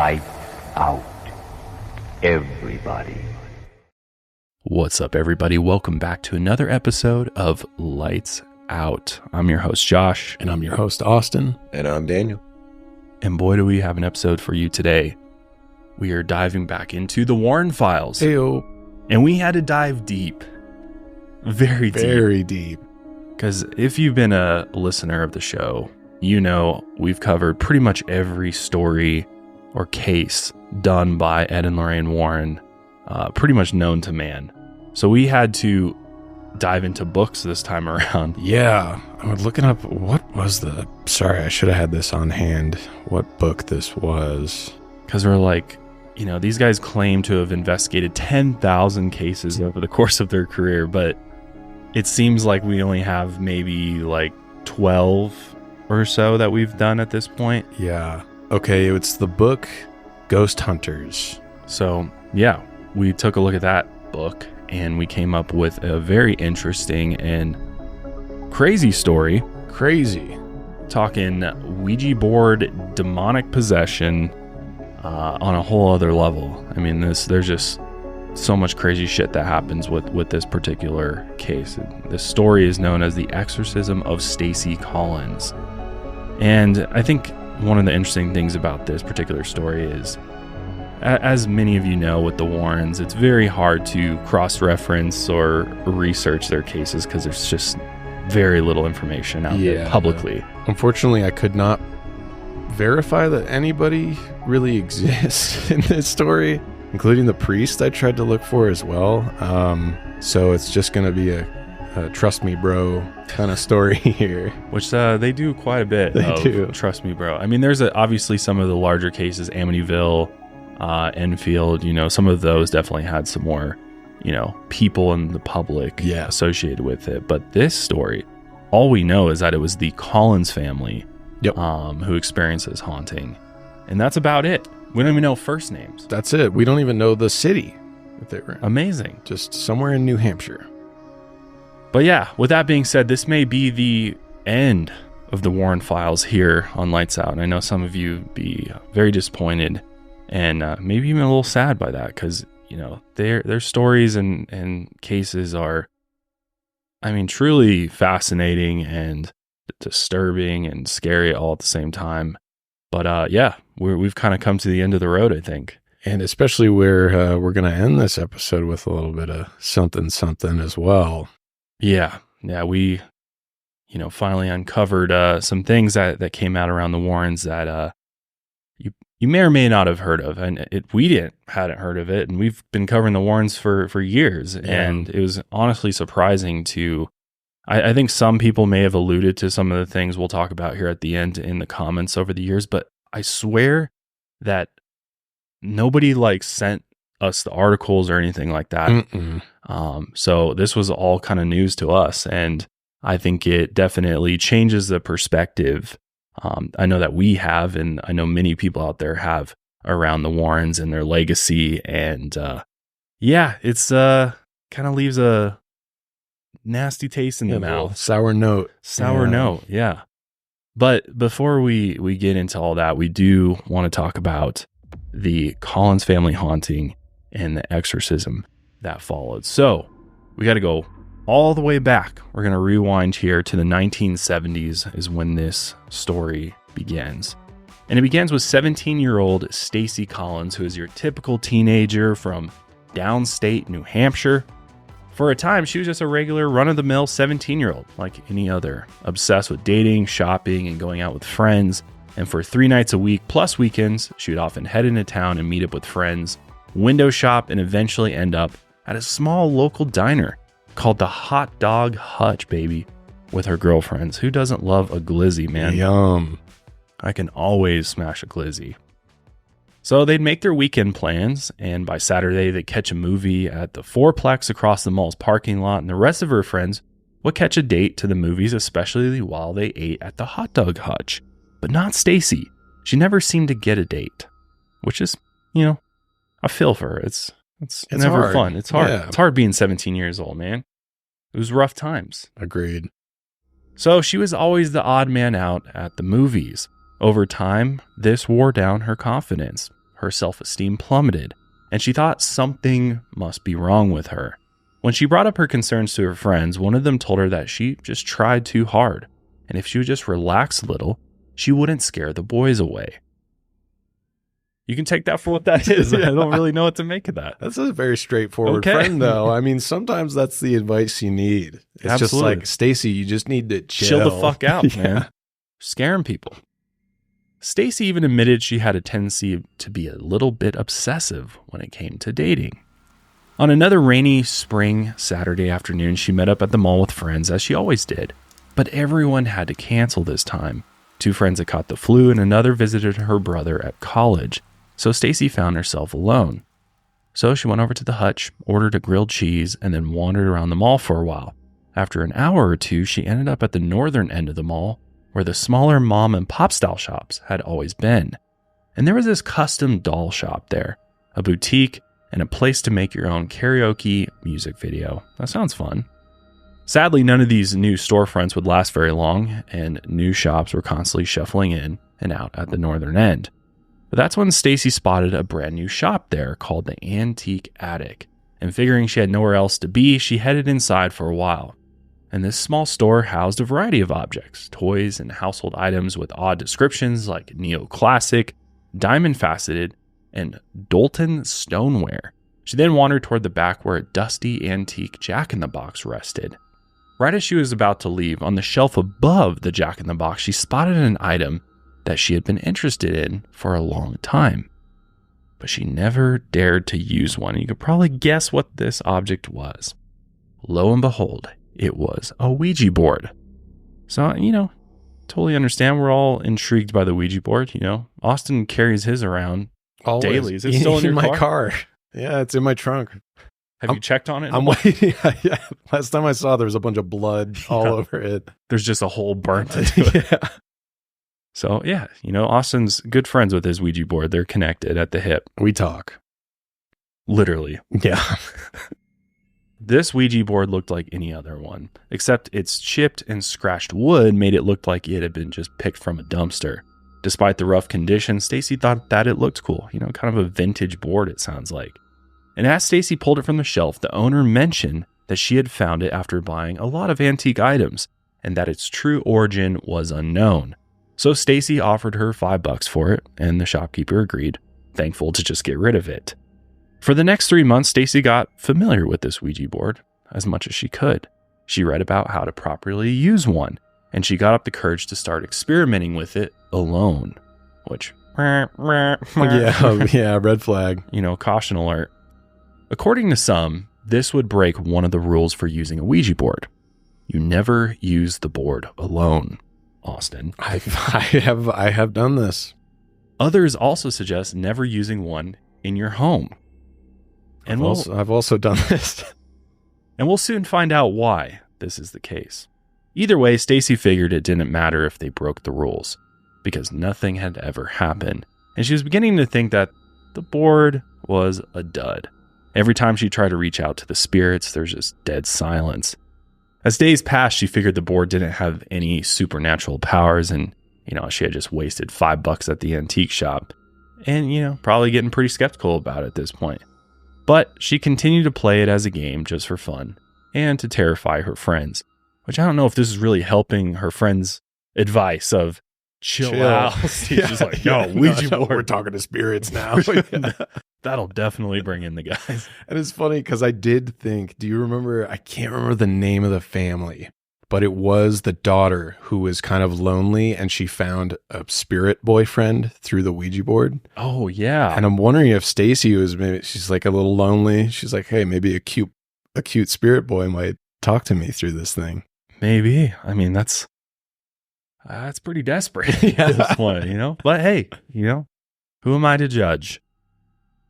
Lights out. Everybody. What's up, everybody? Welcome back to another episode of Lights Out. I'm your host, Josh. And I'm your host, Austin. And I'm Daniel. And boy, do we have an episode for you today. We are diving back into the Warren files. Heyo. And we had to dive deep. Very deep. Very deep. Because if you've been a listener of the show, you know we've covered pretty much every story or case done by Ed and Lorraine Warren, pretty much known to man. So we had to dive into books this time around. Yeah, I was looking up sorry, I should have had this on hand, what book this was. Because we're like, you know, these guys claim to have investigated 10,000 cases over the course of their career, but it seems like we only have maybe like 12 or so that we've done at this point. Yeah. Okay, it's the book Ghost Hunters. So, yeah, we took a look at that book and we came up with a very interesting and crazy story. Crazy. Talking Ouija board, demonic possession on a whole other level. I mean, there's just so much crazy shit that happens with this particular case. This story is known as the Exorcism of Stacy Collins. And I think one of the interesting things about this particular story is, as many of you know with the Warrens, it's very hard to cross-reference or research their cases because there's just very little information out there publicly. Unfortunately, I could not verify that anybody really exists in this story, including the priest I tried to look for as well. So it's just going to be a trust me bro kind of story here. Which they do quite a bit of trust me bro. I mean, there's obviously some of the larger cases, Amityville, Enfield, you know, some of those definitely had some more, you know, people in the public associated with it. But this story, all we know is that it was the Collins family who experienced this haunting. And that's about it. We don't even know first names. That's it. We don't even know the city that they were in. Amazing. Just somewhere in New Hampshire. But yeah, with that being said, this may be the end of the Warren files here on Lights Out. And I know some of you be very disappointed and maybe even a little sad by that because, you know, their stories and cases are, I mean, truly fascinating and disturbing and scary all at the same time. But yeah, we've kind of come to the end of the road, I think. And especially where we're going to end this episode with a little bit of something as well. Yeah, we, you know, finally uncovered some things that came out around the Warrens that you may or may not have heard of, and we hadn't heard of it, and we've been covering the Warrens for years, and it was honestly surprising to. I think some people may have alluded to some of the things we'll talk about here at the end in the comments over the years, but I swear that nobody like sent us the articles or anything like that. So this was all kind of news to us, and I think it definitely changes the perspective. I know that we have, and I know many people out there have around the Warrens and their legacy, and it's kind of leaves a nasty taste in the mouth. Sour note. Yeah. But before we get into all that, we do want to talk about the Collins family haunting and the exorcism that followed. So we got to go all the way back. We're going to rewind here to the 1970s is when this story begins. And it begins with 17-year-old Stacy Collins, who is your typical teenager from downstate New Hampshire. For a time, she was just a regular run-of-the-mill 17-year-old, like any other, obsessed with dating, shopping, and going out with friends. And for 3 nights a week, plus weekends, she would often head into town and meet up with friends, window shop, and eventually end up at a small local diner called the Hot Dog Hutch, baby, with her girlfriends. Who doesn't love a glizzy, man? Yum. I can always smash a glizzy. So they'd make their weekend plans, and by Saturday, they'd catch a movie at the fourplex across the mall's parking lot, and the rest of her friends would catch a date to the movies, especially while they ate at the Hot Dog Hutch. But not Stacy. She never seemed to get a date, which is, you know, I feel for her. It's never hard. Fun. It's hard. Yeah. It's hard being 17 years old, man. It was rough times. Agreed. So she was always the odd man out at the movies. Over time, this wore down her confidence. her self-esteem plummeted, and she thought something must be wrong with her. When she brought up her concerns to her friends, one of them told her that she just tried too hard, and if she would just relax a little, she wouldn't scare the boys away. You can take that for what that is. I don't really know what to make of that. That's a very straightforward friend, though. I mean, sometimes that's the advice you need. It's Absolutely. Just like, Stacy, you just need to chill the fuck out, man. Scaring people. Stacy even admitted she had a tendency to be a little bit obsessive when it came to dating. On another rainy spring Saturday afternoon, she met up at the mall with friends, as she always did. But everyone had to cancel this time. 2 friends had caught the flu, and another visited her brother at college. So Stacy found herself alone. So she went over to the hutch, ordered a grilled cheese, and then wandered around the mall for a while. After an hour or two, she ended up at the northern end of the mall, where the smaller mom and pop style shops had always been. And there was this custom doll shop there, a boutique, and a place to make your own karaoke music video. That sounds fun. Sadly, none of these new storefronts would last very long, and new shops were constantly shuffling in and out at the northern end. But that's when Stacy spotted a brand new shop there called the Antique Attic, and figuring she had nowhere else to be, she headed inside for a while. And this small store housed a variety of objects, toys and household items with odd descriptions like neoclassic, diamond-faceted, and Dolton stoneware. She then wandered toward the back where a dusty antique Jack-in-the-Box rested. Right as she was about to leave, on the shelf above the Jack-in-the-Box, she spotted an item that she had been interested in for a long time. But she never dared to use one. You could probably guess what this object was. Lo and behold, it was a Ouija board. So, totally understand. We're all intrigued by the Ouija board. Austin carries his around daily. Is it still in your my car? Yeah, it's in my trunk. Have you checked on it? I'm waiting. Yeah. Last time I saw, there was a bunch of blood all over it. There's just a hole burnt into it. Yeah. So, yeah, Austin's good friends with his Ouija board. They're connected at the hip. We talk. Literally. Yeah. This Ouija board looked like any other one, except its chipped and scratched wood made it look like it had been just picked from a dumpster. Despite the rough condition, Stacy thought that it looked cool. Kind of a vintage board, it sounds like. And as Stacy pulled it from the shelf, the owner mentioned that she had found it after buying a lot of antique items and that its true origin was unknown. So Stacy offered her $5 for it, and the shopkeeper agreed, thankful to just get rid of it. For the next 3 months, Stacy got familiar with this Ouija board as much as she could. She read about how to properly use one, and she got up the courage to start experimenting with it alone, which, yeah, red flag. Caution alert. According to some, this would break one of the rules for using a Ouija board. You never use the board alone, Austin. I have done this. Others also suggest never using one in your home. And I've also done this. And we'll soon find out why this is the case. Either way, Stacy figured it didn't matter if they broke the rules, because nothing had ever happened. And she was beginning to think that the board was a dud. Every time she tried to reach out to the spirits, there's just dead silence. As days passed, she figured the board didn't have any supernatural powers, and, she had just wasted $5 at the antique shop. And, probably getting pretty skeptical about it at this point. But she continued to play it as a game just for fun and to terrify her friends, which I don't know if this is really helping her friends' advice of chill out. She's like, Ouija board. We're talking to spirits now. That'll definitely bring in the guys. And it's funny because I did think, do you remember, I can't remember the name of the family, but it was the daughter who was kind of lonely and she found a spirit boyfriend through the Ouija board. Oh, yeah. And I'm wondering if Stacy was, maybe she's like a little lonely. She's like, hey, maybe a cute spirit boy might talk to me through this thing. Maybe. I mean, that's pretty desperate at this point, But hey, who am I to judge?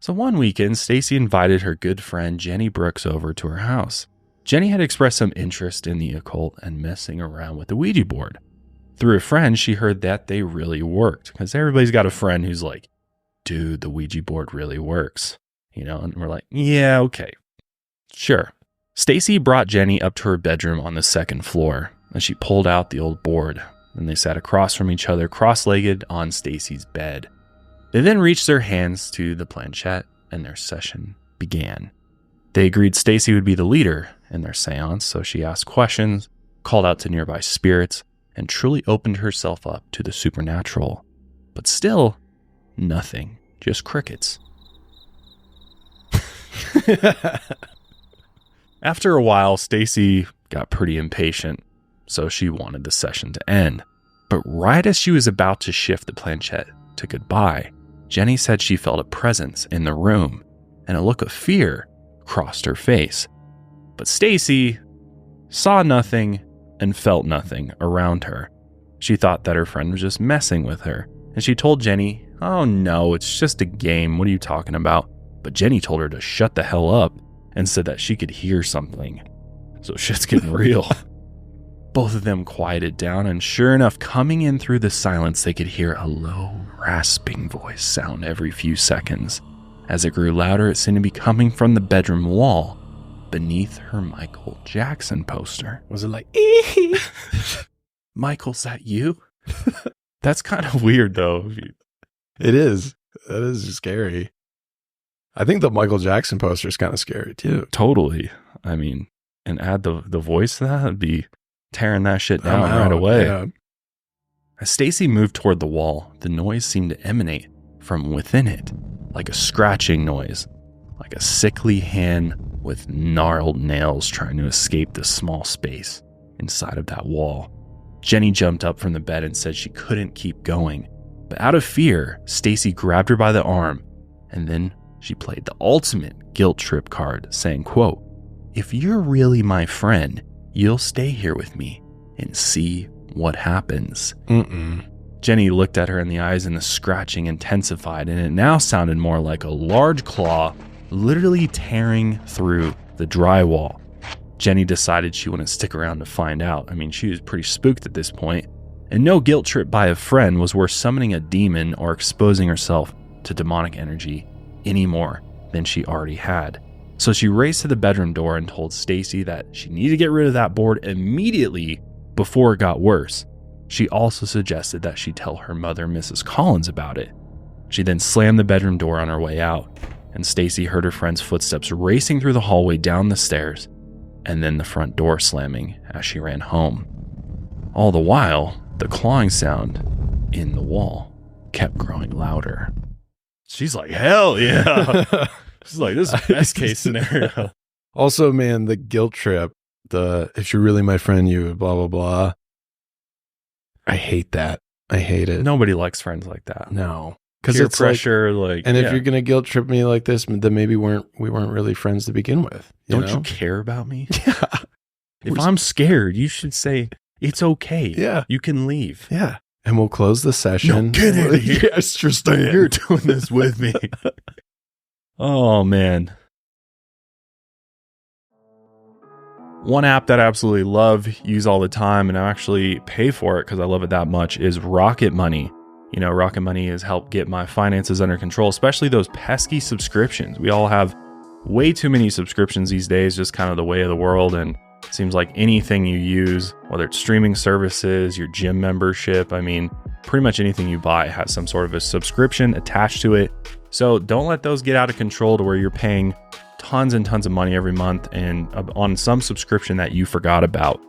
So one weekend, Stacy invited her good friend Jenny Brooks over to her house. Jenny had expressed some interest in the occult and messing around with the Ouija board. Through a friend, she heard that they really worked, because everybody's got a friend who's like, dude, the Ouija board really works. And we're like, yeah, okay, sure. Stacy brought Jenny up to her bedroom on the second floor, and she pulled out the old board. And they sat across from each other, cross-legged on Stacy's bed. They then reached their hands to the planchette and their session began. They agreed Stacy would be the leader in their seance, so she asked questions, called out to nearby spirits, and truly opened herself up to the supernatural. But still, nothing, just crickets. After a while, Stacy got pretty impatient, so she wanted the session to end. But right as she was about to shift the planchette to goodbye, Jenny said she felt a presence in the room, and a look of fear crossed her face. But Stacy saw nothing and felt nothing around her. She thought that her friend was just messing with her, and she told Jenny, "Oh no, it's just a game, what are you talking about?" But Jenny told her to shut the hell up and said that she could hear something. So shit's getting real. Both of them quieted down, and sure enough, coming in through the silence, they could hear a low, rasping voice sound every few seconds. As it grew louder, it seemed to be coming from the bedroom wall beneath her Michael Jackson poster. Was it like, Michael's that you? That's kind of weird, though. It is. That is scary. I think the Michael Jackson poster is kind of scary, too. Totally. I mean, and add the voice to that, it'd be tearing that shit down right away. Yeah. As Stacy moved toward the wall, the noise seemed to emanate from within it, like a scratching noise, like a sickly hand with gnarled nails trying to escape the small space inside of that wall. Jenny jumped up from the bed and said she couldn't keep going, but out of fear, Stacy grabbed her by the arm, and then she played the ultimate guilt trip card, saying, quote, "If you're really my friend, you'll stay here with me and see what happens." Jenny looked at her in the eyes, and the scratching intensified, and it now sounded more like a large claw literally tearing through the drywall. Jenny decided she wouldn't stick around to find out. I mean, she was pretty spooked at this point, and no guilt trip by a friend was worth summoning a demon or exposing herself to demonic energy any more than she already had. So she raced to the bedroom door and told Stacy that she needed to get rid of that board immediately before it got worse. She also suggested that she tell her mother, Mrs. Collins, about it. She then slammed the bedroom door on her way out, and Stacy heard her friend's footsteps racing through the hallway down the stairs, and then the front door slamming as she ran home. All the while, the clawing sound in the wall kept growing louder. She's like, hell yeah. She's like, this is best case scenario. Also, man, the guilt trip, if you're really my friend, you would blah, blah, blah. I hate that. I hate it. Nobody likes friends like that. No. Because it's pressure, like, and if you're going to guilt trip me like this, then maybe we weren't really friends to begin with. Don't you care about me? Yeah. If I'm scared, you should say, it's okay. Yeah. You can leave. Yeah. And we'll close the session. No, get out of here. Yes, you're staying. You're doing this with me. Oh, man. One app that I absolutely love, use all the time, and I actually pay for it because I love it that much, is Rocket Money. You know, Rocket Money has helped get my finances under control, especially those pesky subscriptions. We all have way too many subscriptions these days, just kind of the way of the world. And it seems like anything you use, whether it's streaming services, your gym membership, I mean, pretty much anything you buy has some sort of a subscription attached to it. So don't let those get out of control to where you're paying tons and tons of money every month and on some subscription that you forgot about.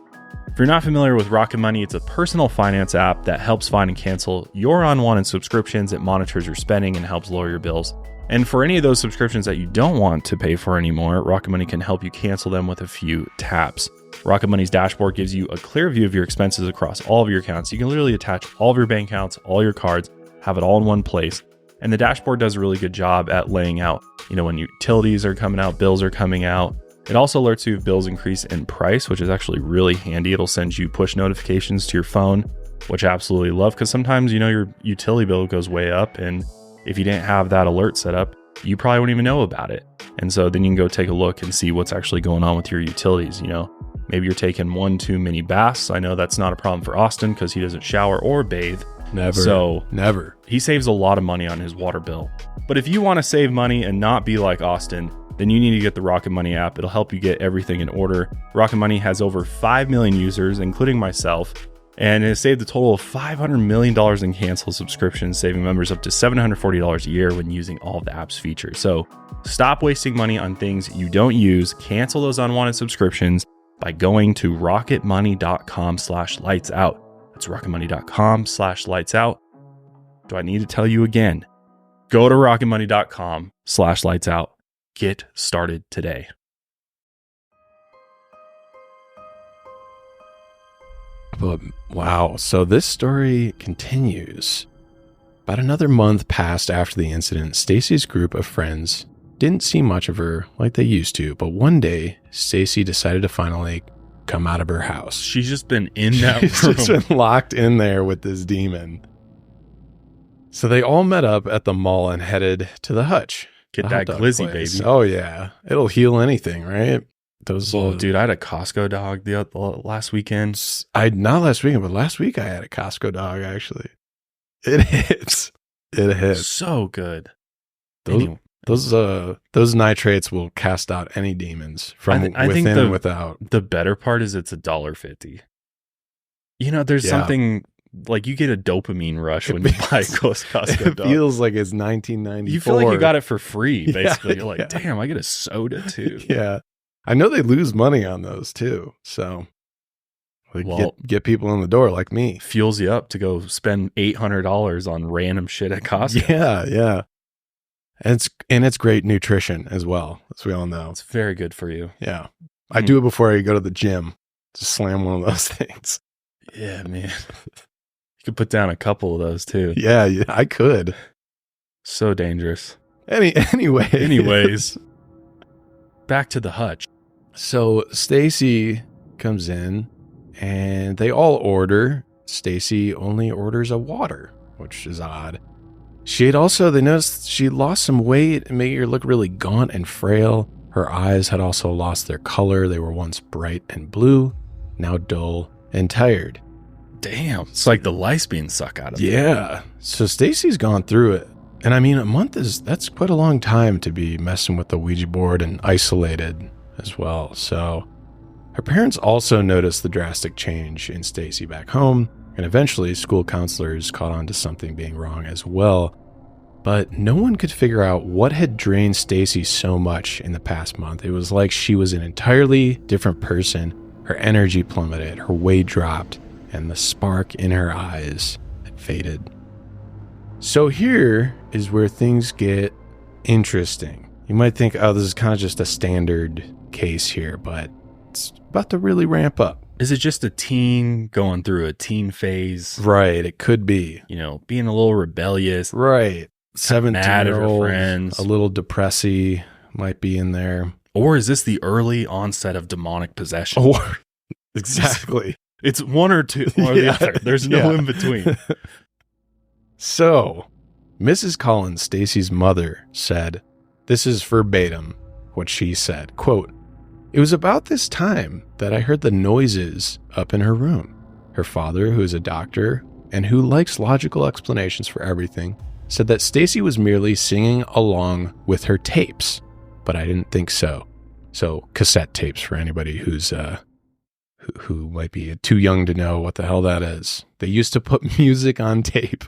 If you're not familiar with Rocket Money, it's a personal finance app that helps find and cancel your unwanted subscriptions. It monitors your spending and helps lower your bills. And for any of those subscriptions that you don't want to pay for anymore, Rocket Money can help you cancel them with a few taps. Rocket Money's dashboard gives you a clear view of your expenses across all of your accounts. You can literally attach all of your bank accounts, all your cards, have it all in one place. And the dashboard does a really good job at laying out, you know, when utilities are coming out, bills are coming out. It also alerts you if bills increase in price, which is actually really handy. It'll send you push notifications to your phone, which I absolutely love, because sometimes, you know, your utility bill goes way up, and if you didn't have that alert set up, you probably wouldn't even know about it. And so then you can go take a look and see what's actually going on with your utilities. You know, maybe you're taking 1 too many baths. I know that's not a problem for Austin because he doesn't shower or bathe. Never. So never. He saves a lot of money on his water bill. But if you want to save money and not be like Austin, then you need to get the Rocket Money app. It'll help you get everything in order. Rocket Money has over 5 million users, including myself. And it saved a total of $500 million in canceled subscriptions, saving members up to $740 a year when using all of the app's features. So stop wasting money on things you don't use. Cancel those unwanted subscriptions by going to rocketmoney.com/lightsout. That's rocketmoney.com/lightsout. Do I need to tell you again? Go to rocketmoney.com/lightsout. Get started today. But wow, so this story continues. About another month passed after the incident. Stacy's group of friends didn't see much of her like they used to, but one day, Stacy decided to finally come out of her house. She's just been in that room. She's just been locked in there with this demon. So they all met up at the mall and headed to the Hutch. Get that glizzy, baby. Oh, yeah. It'll heal anything, right? Those. Dude, I had a Costco dog the last weekend. Not last weekend, but last week I had a Costco dog, actually. It hits. It hits. So good. Those nitrates will cast out any demons from within and without. The better part is it's $1.50. You know, there's something like you get a dopamine rush when you buy a Costco dog. It feels like it's 1994. You feel like you got it for free, basically. You're like, damn, I get a soda too. Yeah. I know they lose money on those too. So get people in the door like me. Fuels you up to go spend $800 on random shit at Costco. Yeah, yeah. And it's great nutrition as well, as we all know. It's very good for you. Yeah. I do it before I go to the gym. Just slam one of those things. Yeah, man. You could put down a couple of those too. Yeah, I could. So dangerous. Anyways. Back to the Hutch. So Stacy comes in and they all order. Stacy only orders a water, which is odd. They noticed she lost some weight and made her look really gaunt and frail. Her eyes had also lost their color. They were once bright and blue, now dull and tired. Damn. It's like the life's being sucked out of her. Yeah. So Stacy's gone through it. And I mean, a month that's quite a long time to be messing with the Ouija board and isolated as well. So her parents also noticed the drastic change in Stacy back home, and eventually school counselors caught on to something being wrong as well. But no one could figure out what had drained Stacy so much in the past month. It was like she was an entirely different person. Her energy plummeted, her weight dropped, and the spark in her eyes had faded. So here is where things get interesting. You might think, oh, this is kind of just a standard case here, but it's about to really ramp up. Is it just a teen going through a teen phase? Right, it could be. You know, being a little rebellious. Right. 17-year-old, friends. A little depressy might be in there. Or is this the early onset of demonic possession? Or exactly. It's one or two or the other. There's no in between. So, Mrs. Collins, Stacy's mother, said, this is verbatim what she said, quote, "It was about this time that I heard the noises up in her room. Her father, who is a doctor and who likes logical explanations for everything, said that Stacy was merely singing along with her tapes, but I didn't think so." So, cassette tapes for anybody who's who might be too young to know what the hell that is. They used to put music on tape.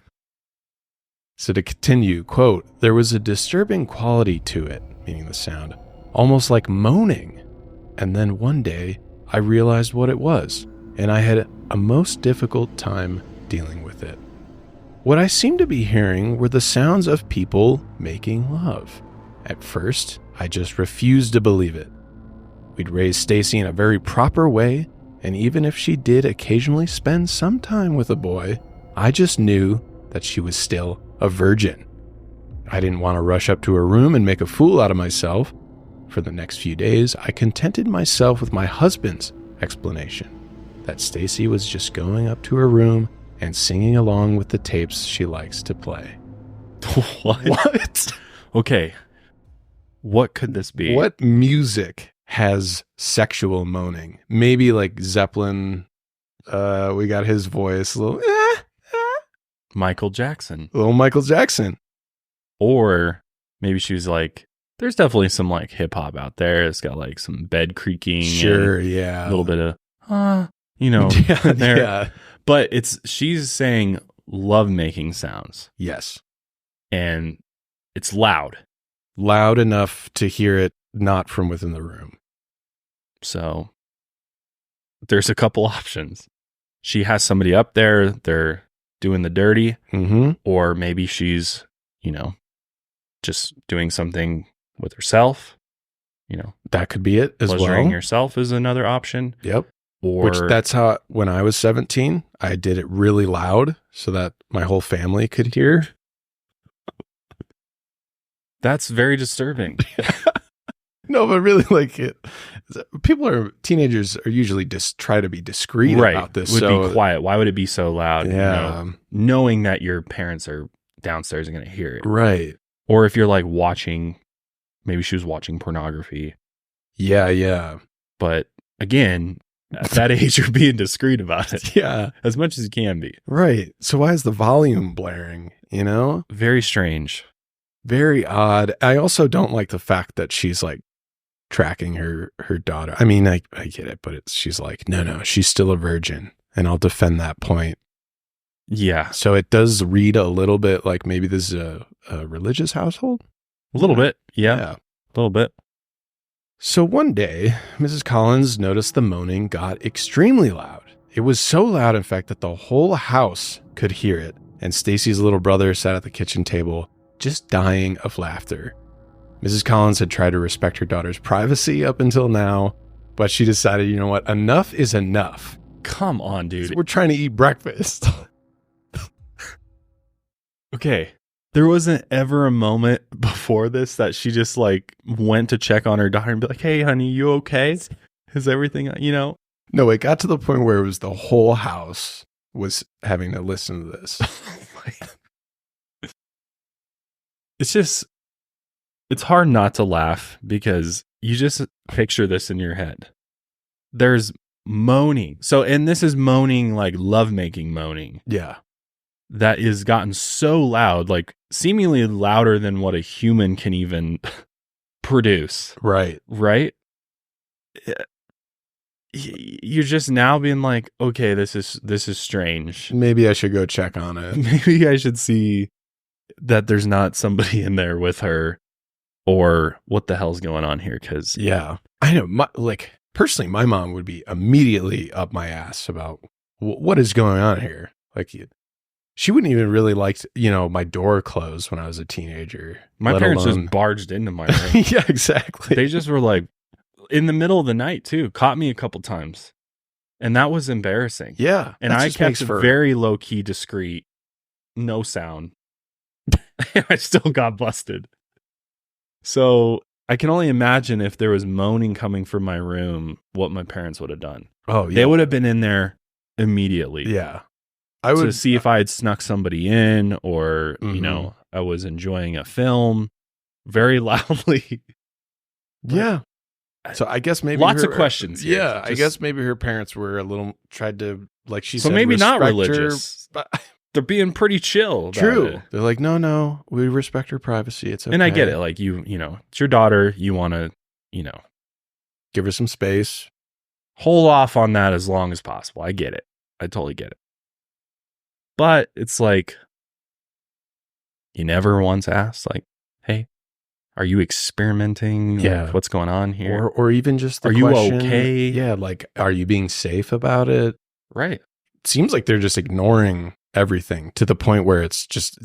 So to continue, quote, "There was a disturbing quality to it," meaning the sound, "almost like moaning. And then one day I realized what it was, and I had a most difficult time dealing with it. What I seemed to be hearing were the sounds of people making love. At first, I just refused to believe it. We'd raised Stacy in a very proper way, and even if she did occasionally spend some time with a boy, I just knew that she was still a virgin. I didn't want to rush up to her room and make a fool out of myself. For the next few days, I contented myself with my husband's explanation that Stacy was just going up to her room and singing along with the tapes she likes to play." What? Okay. What could this be? What music has sexual moaning? Maybe like Zeppelin. We got his voice. A little, Michael Jackson. Little Michael Jackson. Or maybe she was like, there's definitely some like hip hop out there. It's got like some bed creaking. Sure, yeah. A little bit of, there. Yeah. But she's saying love-making sounds. Yes. And it's loud. Loud enough to hear it not from within the room. So there's a couple options. She has somebody up there, they're doing the dirty, or maybe she's, just doing something with herself. That could be it as well. Pleasuring herself is another option. Yep. Which that's how, when I was 17, I did it really loud so that my whole family could hear. That's very disturbing. No, but really, teenagers are usually just try to be discreet about this. Would be quiet. Why would it be so loud? Yeah. Knowing that your parents are downstairs and going to hear it. Right. Or if you're watching, maybe she was watching pornography. Yeah, yeah. But again, at that age, you're being discreet about it. Yeah. As much as you can be. Right. So why is the volume blaring, Very strange. Very odd. I also don't like the fact that she's tracking her daughter. I mean, I get it, but she's no, she's still a virgin, and I'll defend that point. Yeah. So it does read a little bit like maybe this is a religious household. A little bit. Yeah. A little bit. So one day, Mrs. Collins noticed the moaning got extremely loud. It was so loud, in fact, that the whole house could hear it, and Stacy's little brother sat at the kitchen table, just dying of laughter. Mrs. Collins had tried to respect her daughter's privacy up until now, but she decided, you know what? Enough is enough. Come on, dude. We're trying to eat breakfast. Okay. There wasn't ever a moment before this that she just went to check on her daughter and be like, hey, honey, you okay? Is everything, No, it got to the point where it was the whole house was having to listen to this. It's hard not to laugh because you just picture this in your head. There's moaning. So, and this is moaning, lovemaking moaning. Yeah. That is gotten so loud, seemingly louder than what a human can even produce. Right. Right? You're just now being okay, this is strange. Maybe I should go check on it. Maybe I should see that there's not somebody in there with her, or what the hell's going on here. Cause yeah, I know. Personally, my mom would be immediately up my ass about what is going on here. She wouldn't even really like, my door closed when I was a teenager. My parents just barged into my room. Yeah, exactly. They just were in the middle of the night too, caught me a couple times. And that was embarrassing. Yeah. And I kept it very low key, discreet, no sound. I still got busted. So I can only imagine if there was moaning coming from my room, what my parents would have done. Oh, yeah. They would have been in there immediately. Yeah. I would to see if I had snuck somebody in, or, I was enjoying a film very loudly. Yeah. So I guess maybe lots of questions. Here. Yeah. I guess maybe her parents were tried to, she so said, maybe not religious. But they're being pretty chill. True. It. They're no, we respect her privacy. It's okay. And I get it. It's your daughter. You want to, give her some space. Hold off on that as long as possible. I get it. I totally get it. But it's you never once asked, hey, are you experimenting? Yeah. What's going on here? Or even just the question, you okay? Yeah. Are you being safe about it? Right. It seems like they're just ignoring everything to the point where it's just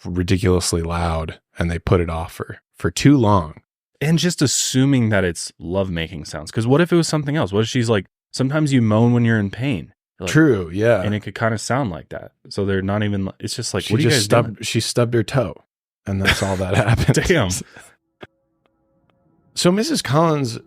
ridiculously loud, and they put it off for too long. And just assuming that it's lovemaking sounds. Because what if it was something else? What if she's sometimes you moan when you're in pain? True, yeah. And it could kind of sound like that. So they're not even, it's just what are you guys doing? She stubbed her toe, and that's all that happened. Damn. So Mrs. Collins,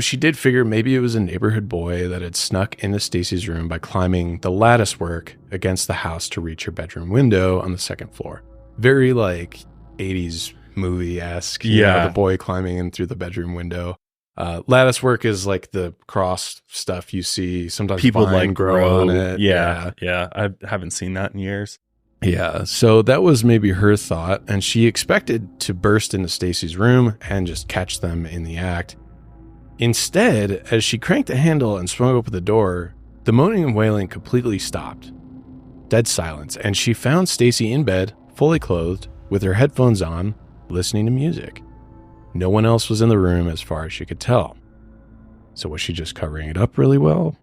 she did figure maybe it was a neighborhood boy that had snuck into Stacy's room by climbing the lattice work against the house to reach her bedroom window on the second floor. Very 80s movie-esque. Yeah. The boy climbing in through the bedroom window. Lattice work is the cross stuff you see. Sometimes people grow on it. Yeah. I haven't seen that in years. Yeah. So that was maybe her thought, and she expected to burst into Stacy's room and just catch them in the act. Instead, as she cranked the handle and swung open the door, the moaning and wailing completely stopped. dead silence, and she found Stacy in bed, fully clothed, with her headphones on, listening to music. No one else was in the room as far as she could tell. So was she just covering it up really well?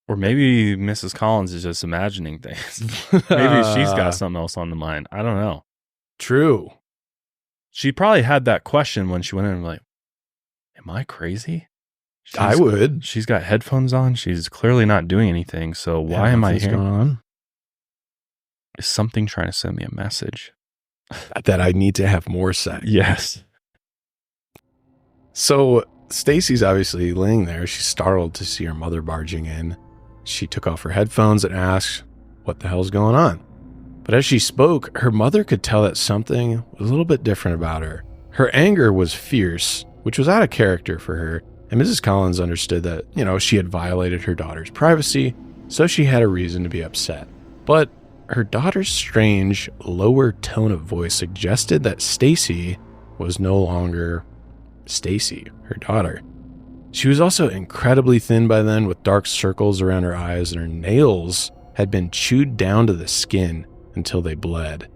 Or maybe Mrs. Collins is just imagining things. Maybe she's got something else on the mind. I don't know. True. She probably had that question when she went in and like, am I crazy? I would. She's got headphones on. She's clearly not doing anything. So why am I here? Going on? Is something trying to send me a message? That I need to have more sex. Yes. So Stacy's obviously laying there. She's startled to see her mother barging in. She took off her headphones and asked, what the hell's going on? But as she spoke, her mother could tell that something was a little bit different about her. Her anger was fierce, which was out of character for her. And Mrs. Collins understood that, she had violated her daughter's privacy, so she had a reason to be upset. But her daughter's strange, lower tone of voice suggested that Stacy was no longer Stacy, her daughter. She was also incredibly thin by then, with dark circles around her eyes, and her nails had been chewed down to the skin until they bled.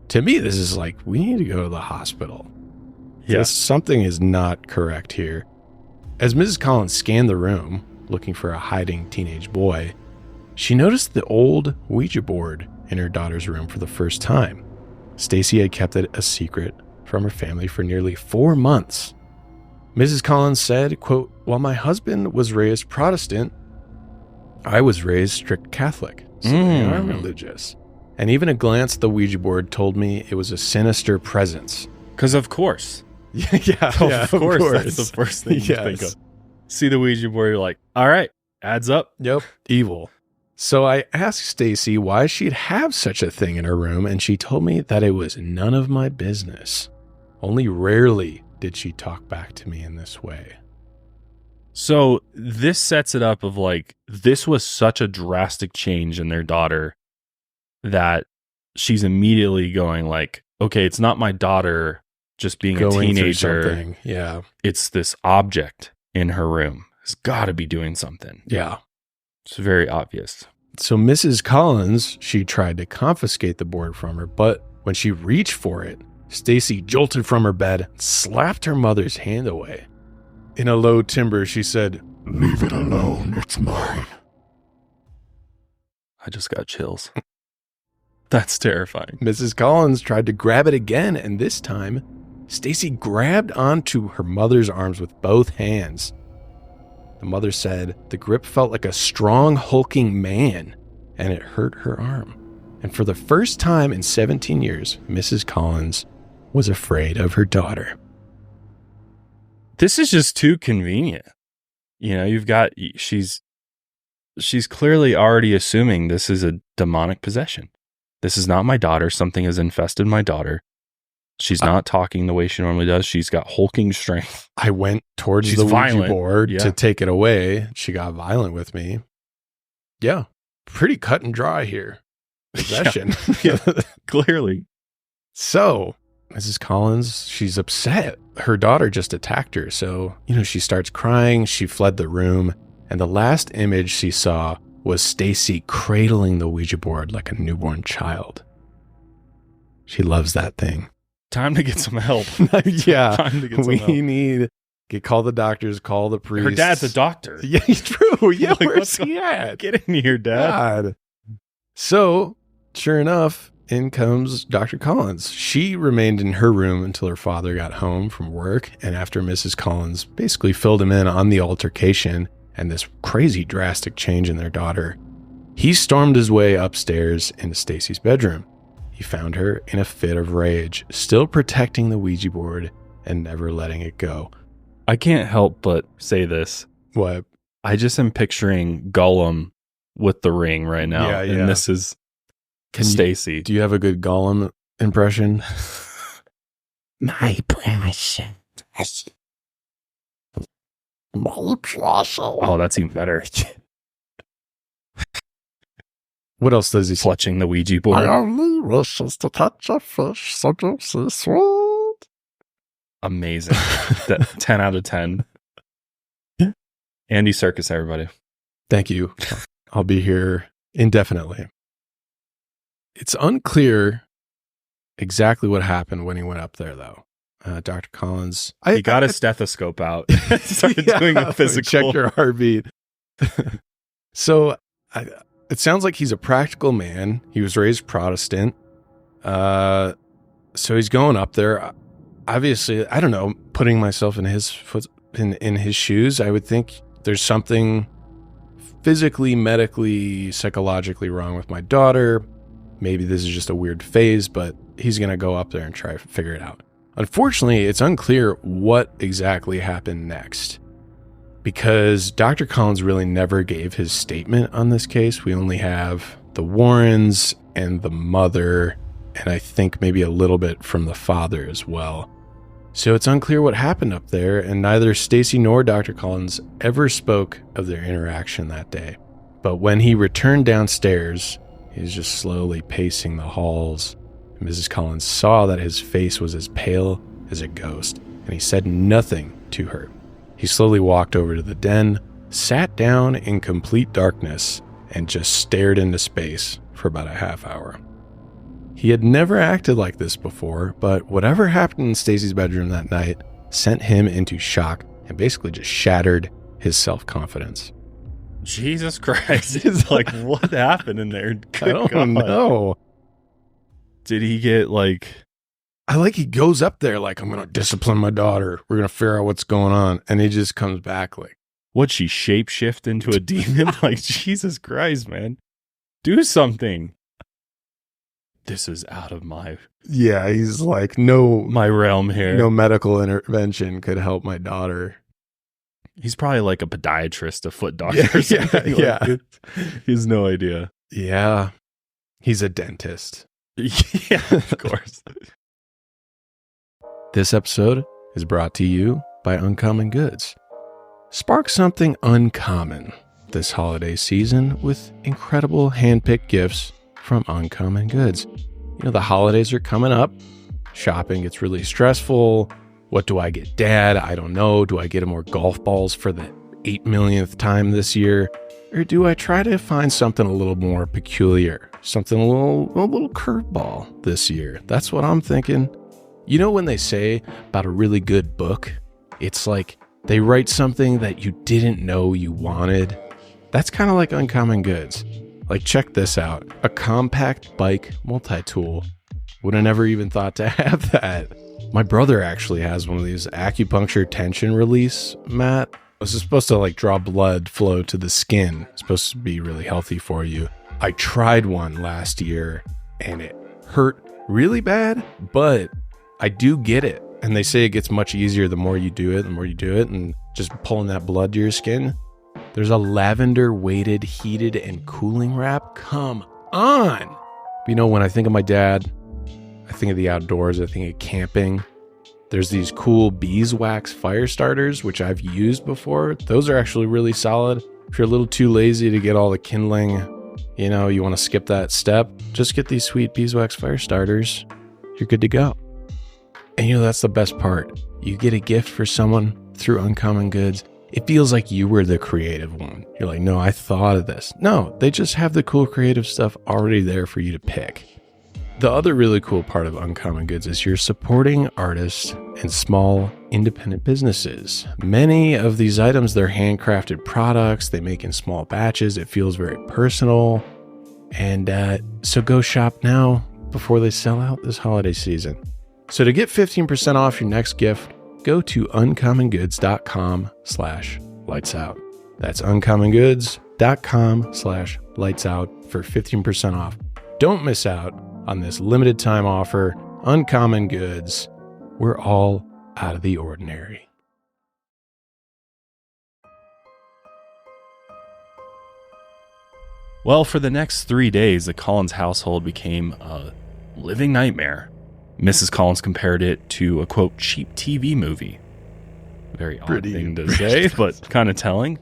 To me, this is like, we need to go to the hospital. Yeah. Something is not correct here. As Mrs. Collins scanned the room, looking for a hiding teenage boy, she noticed the old Ouija board in her daughter's room for the first time. Stacy had kept it a secret from her family for nearly 4 months. Mrs. Collins said, quote, while my husband was raised Protestant, I was raised strict Catholic, so they are religious. And even a glance at the Ouija board told me it was a sinister presence. Because of course. Of course. That's the first thing you think of. See the Ouija board, you're like, all right, adds up. Yep, evil. So I asked Stacy why she'd have such a thing in her room, and she told me that it was none of my business. Only rarely did she talk back to me in this way. So this sets it up of like, this was such a drastic change in their daughter that she's immediately going like, okay, it's not my daughter just being a teenager. Yeah. It's this object in her room. It's got to be doing something. Yeah. It's very obvious. So Mrs. Collins, she tried to confiscate the board from her, but when she reached for it, Stacy jolted from her bed, slapped her mother's hand away. In a low timbre, she said, "Leave it alone, it's mine." I just got chills. That's terrifying. Mrs. Collins tried to grab it again, and this time, Stacy grabbed onto her mother's arms with both hands. The mother said the grip felt like a strong, hulking man, and it hurt her arm. And for the first time in 17 years, Mrs. Collins was afraid of her daughter. This is just too convenient. You've got, she's clearly already assuming this is a demonic possession. This is not my daughter. Something has infested my daughter. She's not talking the way she normally does. She's got hulking strength. I went towards the Ouija board to take it away. She got violent with me. Yeah. Pretty cut and dry here. Possession. Yeah, clearly. So, Mrs. Collins, she's upset. Her daughter just attacked her. So, she starts crying. She fled the room. And the last image she saw was Stacy cradling the Ouija board like a newborn child. She loves that thing. Time to get some help. Yeah. Time to get some help. We need to call the doctors, call the priest. Her dad's a doctor. Yeah, true. Yeah, Like, where's he at? Get in here, Dad. God. So, sure enough, in comes Dr. Collins. She remained in her room until her father got home from work, and after Mrs. Collins basically filled him in on the altercation and this crazy drastic change in their daughter, he stormed his way upstairs into Stacy's bedroom. He found her in a fit of rage, still protecting the Ouija board and never letting it go. I can't help but say this. What? I just am picturing Gollum with the ring right now. Yeah. And this is Stacy. Do you have a good Gollum impression? My precious. My precious. Oh, that's even better. What else does he say? Clutching the Ouija board. My only wish is to catch a fish so juicy sweet. Amazing. 10 out of 10. Andy Serkis, everybody. Thank you. I'll be here indefinitely. It's unclear exactly what happened when he went up there, though. Dr. Collins, he got a stethoscope out, started doing a physical. Check your heartbeat. So it sounds like he's a practical man. He was raised Protestant. So he's going up there. Obviously, I don't know, putting myself in his in his shoes, I would think there's something physically, medically, psychologically wrong with my daughter. Maybe this is just a weird phase, but he's going to go up there and try to figure it out. Unfortunately, it's unclear what exactly happened next, because Dr. Collins really never gave his statement on this case. We only have the Warrens and the mother, and I think maybe a little bit from the father as well. So it's unclear what happened up there, and neither Stacy nor Dr. Collins ever spoke of their interaction that day. But when he returned downstairs, he was just slowly pacing the halls. Mrs. Collins saw that his face was as pale as a ghost, and he said nothing to her. He slowly walked over to the den, sat down in complete darkness, and just stared into space for about a half hour. He had never acted like this before, but whatever happened in Stacy's bedroom that night sent him into shock and basically just shattered his self-confidence. Jesus Christ. It's like, what happened in there? I don't know. Did he get he goes up there like, I'm going to discipline my daughter. We're going to figure out what's going on. And he just comes back like, what'd she shapeshift into a demon? Like, Jesus Christ, man. Do something. This is out of my... Yeah, he's like, my realm here. No medical intervention could help my daughter. He's probably like a podiatrist, a foot doctor or something. Yeah. He has no idea. Yeah. He's a dentist. Yeah, of course. This episode is brought to you by Uncommon Goods. Spark something uncommon this holiday season with incredible hand-picked gifts from Uncommon Goods. You know, the holidays are coming up. Shopping gets really stressful. What do I get Dad? I don't know. Do I get him more golf balls for the 8 millionth time this year? Or do I try to find something a little more peculiar? Something a little curveball this year? That's what I'm thinking. You know when they say about a really good book, it's like they write something that you didn't know you wanted? That's kind of like Uncommon Goods. Like, check this out. A compact bike multi-tool. Would have never even thought to have that. My brother actually has one of these acupuncture tension release mat. This is supposed to draw blood flow to the skin. It's supposed to be really healthy for you. I tried one last year and it hurt really bad, but I do get it. And they say it gets much easier the more you do it, and just pulling that blood to your skin. There's a lavender weighted, heated, and cooling wrap. Come on. But you know, when I think of my dad, I think of the outdoors, I think of camping. There's these cool beeswax fire starters, which I've used before. Those are actually really solid. If you're a little too lazy to get all the kindling, you want to skip that step, just get these sweet beeswax fire starters. You're good to go. And that's the best part. You get a gift for someone through Uncommon Goods. It feels like you were the creative one. You're like, no, I thought of this. No, they just have the cool creative stuff already there for you to pick. The other really cool part of Uncommon Goods is you're supporting artists and small independent businesses. Many of these items, they're handcrafted products. They make in small batches. It feels very personal. And so go shop now before they sell out this holiday season. So to get 15% off your next gift, go to uncommongoods.com/lightsout. That's uncommongoods.com/lightsout for 15% off. Don't miss out on this limited time offer. Uncommon Goods. We're all out of the ordinary. Well, for the next 3 days, the Collins household became a living nightmare. Mrs. Collins compared it to a, quote, cheap TV movie. Very odd thing to say, but kind of telling.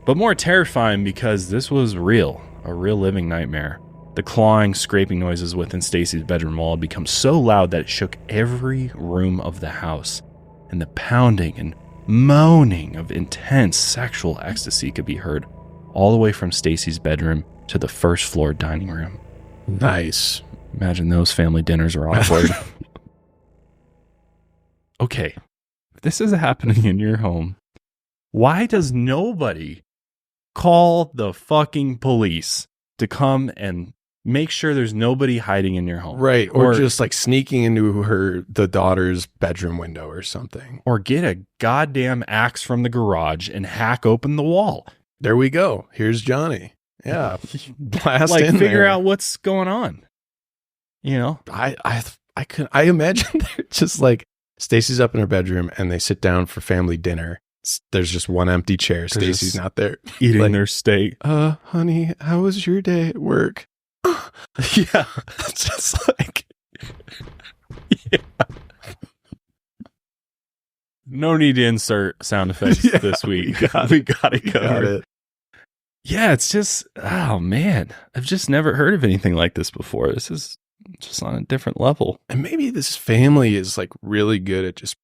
But more terrifying because this was real, a real living nightmare. The clawing, scraping noises within Stacy's bedroom wall had become so loud that it shook every room of the house. And the pounding and moaning of intense sexual ecstasy could be heard all the way from Stacy's bedroom to the first floor dining room. Nice. Imagine those family dinners are awkward. Okay, if this is happening in your home, why does nobody call the fucking police to come and make sure there's nobody hiding in your home? Right. Or just like sneaking into the daughter's bedroom window or something. Or get a goddamn axe from the garage and hack open the wall. There we go. Here's Johnny. Yeah. Blast Like, in figure there. out what's going on. You know? I imagine they're just like, Stacy's up in her bedroom and they sit down for family dinner. There's just one empty chair. Stacy's not there. Eating Like, their steak. Honey, how was your day at work? Yeah. It's just like, Yeah. No need to insert sound effects this week. We got it covered. Yeah, it's just, oh man, I've just never heard of anything like this before. This is just on a different level. And maybe this family is like really good at just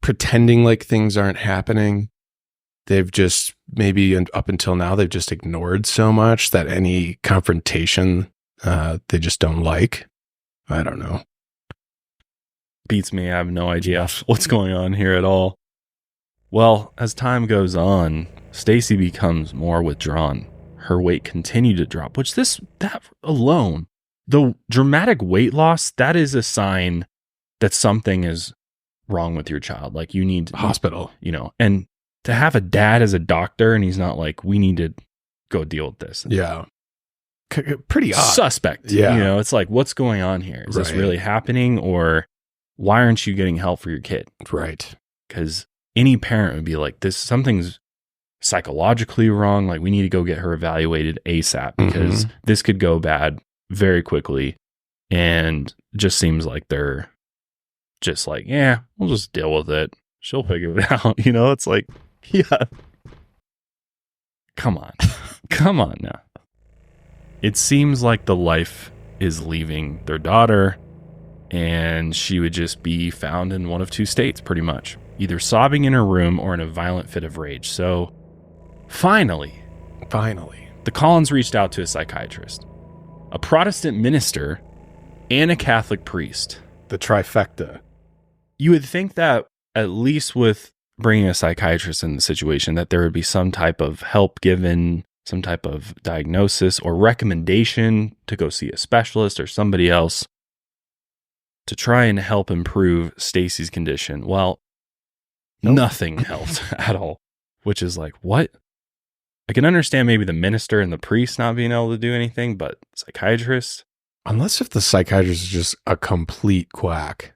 pretending like things aren't happening. They've just maybe up until now, they've just ignored so much that any confrontation they just don't like. I don't know. Beats me. I have no idea what's going on here at all. Well, as time goes on, Stacy becomes more withdrawn. Her weight continued to drop, which that alone, the dramatic weight loss, that is a sign that something is wrong with your child. Like you need Hospital, you know, and to have a dad as a doctor and he's not like, we need to go deal with this. Yeah. Pretty odd. Suspect. Yeah. You know, it's like, what's going on here? Is this really happening? Or why aren't you getting help for your kid? Right. Because any parent would be like, something's psychologically wrong. Like we need to go get her evaluated ASAP because this could go bad very quickly. And just seems like they're just like, yeah, we'll just deal with it. She'll figure it out. You know, it's like, yeah. Come on. Come on now. It seems like the life is leaving their daughter, and she would just be found in one of two states, pretty much. Either sobbing in her room or in a violent fit of rage. So, finally, the Collins reached out to a psychiatrist, a Protestant minister, and a Catholic priest. The trifecta. You would think that, at least with bringing a psychiatrist in the situation, that there would be some type of help given, some type of diagnosis or recommendation to go see a specialist or somebody else to try and help improve Stacy's condition. Well, nothing helped at all, which is like, what? I can understand maybe the minister and the priest not being able to do anything, but psychiatrist? Unless if the psychiatrist is just a complete quack.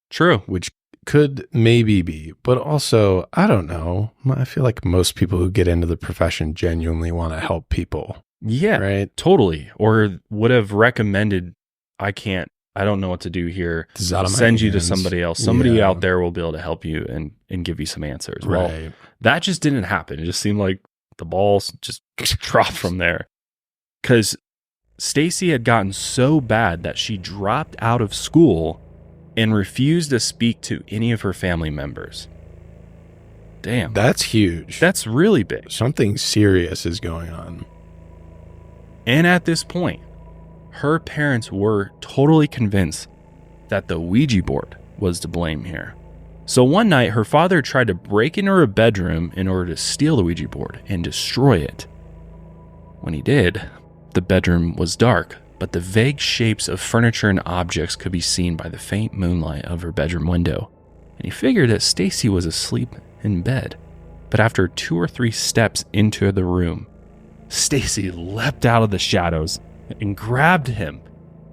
True. Which could maybe be, but also, I don't know. I feel like most people who get into the profession genuinely want to help people. Yeah, right. Totally. Or would have recommended, I don't know what to do here. Send you to somebody else. Somebody out there will be able to help you and give you some answers. Right. Well, that just didn't happen. It just seemed like the balls just dropped from there. Because Stacy had gotten so bad that she dropped out of school and refused to speak to any of her family members. Damn. That's huge. That's really big. Something serious is going on. And at this point, her parents were totally convinced that the Ouija board was to blame here. So one night, her father tried to break into her bedroom in order to steal the Ouija board and destroy it. When he did, the bedroom was dark, but the vague shapes of furniture and objects could be seen by the faint moonlight of her bedroom window. And he figured that Stacy was asleep in bed. But after 2 or 3 steps into the room, Stacy leapt out of the shadows and grabbed him,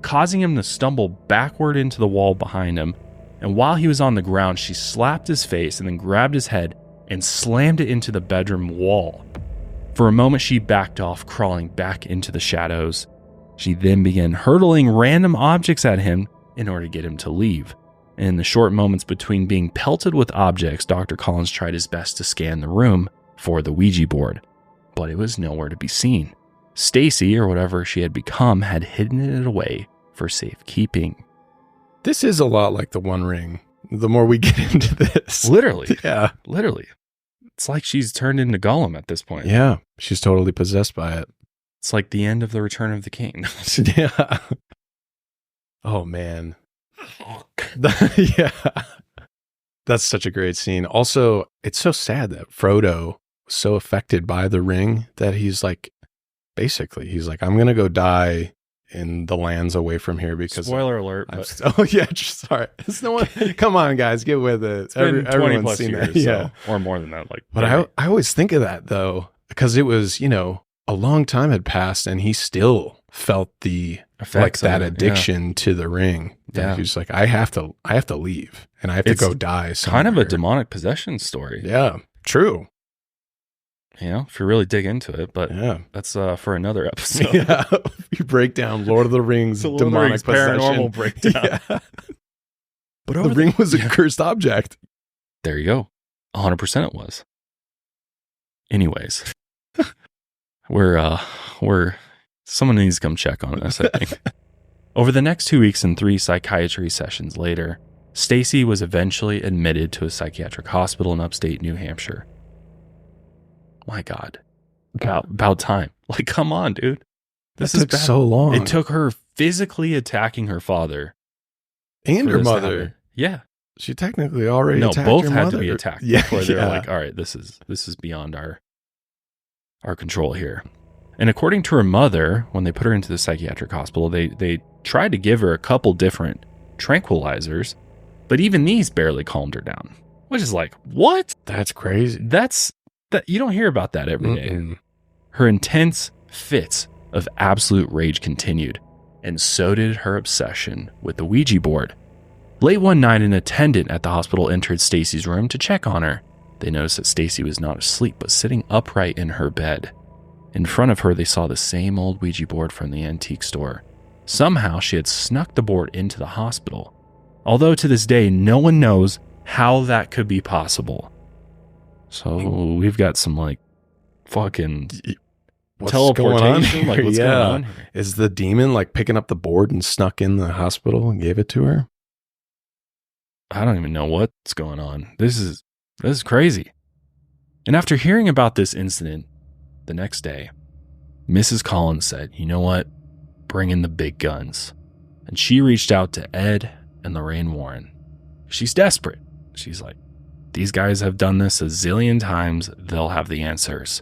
causing him to stumble backward into the wall behind him. And while he was on the ground, she slapped his face and then grabbed his head and slammed it into the bedroom wall. For a moment, she backed off, crawling back into the shadows. She then began hurtling random objects at him in order to get him to leave. And in the short moments between being pelted with objects, Dr. Collins tried his best to scan the room for the Ouija board, but it was nowhere to be seen. Stacy, or whatever she had become, had hidden it away for safekeeping. This is a lot like the One Ring. The more we get into this. Literally. Yeah. Literally. It's like she's turned into Gollum at this point. Yeah. She's totally possessed by it. It's like the end of the Return of the King. Yeah. Oh, man. Yeah. That's such a great scene. Also, it's so sad that Frodo was so affected by the ring that he's like, I'm going to go die in the lands away from here because spoiler alert. But oh yeah, sorry. There's no one. Come on, guys, get with it. It's been 20 everyone's plus seen years, that. Yeah, or more than that. Like, but I always think of that though, because it was, a long time had passed, and he still felt the effects that of it, addiction to the ring. Yeah, he was like, I have to leave, and I have to go die somewhere. Kind of a demonic possession story. Yeah, true. If you really dig into it, but yeah, that's for another episode. Yeah, you break down Lord of the Rings demonic possession. Paranormal breakdown. Yeah. But the ring was a cursed object. There you go. 100% it was. Anyways, we're someone needs to come check on this, I think. Over the next 2 weeks and 3 psychiatry sessions later, Stacy was eventually admitted to a psychiatric hospital in upstate New Hampshire. My God. About time. Like, come on, dude. This took so long. It took her physically attacking her father. And her mother. Yeah. She technically already attacked both her had mother. to be attacked before they were like, all right, this is beyond our control here. And according to her mother, when they put her into the psychiatric hospital, they tried to give her a couple different tranquilizers, but even these barely calmed her down. Which is like, what? That's crazy. That you don't hear about that every day. Her intense fits of absolute rage continued, and so did her obsession with the Ouija board. Late one night, an attendant at the hospital entered Stacy's room to check on her. They noticed that Stacy was not asleep, but sitting upright in her bed. In front of her, they saw the same old Ouija board from the antique store. Somehow, she had snuck the board into the hospital. Although to this day, no one knows how that could be possible. So we've got some like fucking teleportation. Like, what's going on here? Is the demon like picking up the board and snuck in the hospital and gave it to her? I don't even know what's going on. This is crazy. And after hearing about this incident the next day, Mrs. Collins said, you know what? Bring in the big guns. And she reached out to Ed and Lorraine Warren. She's desperate. She's like, these guys have done this a zillion times. They'll have the answers.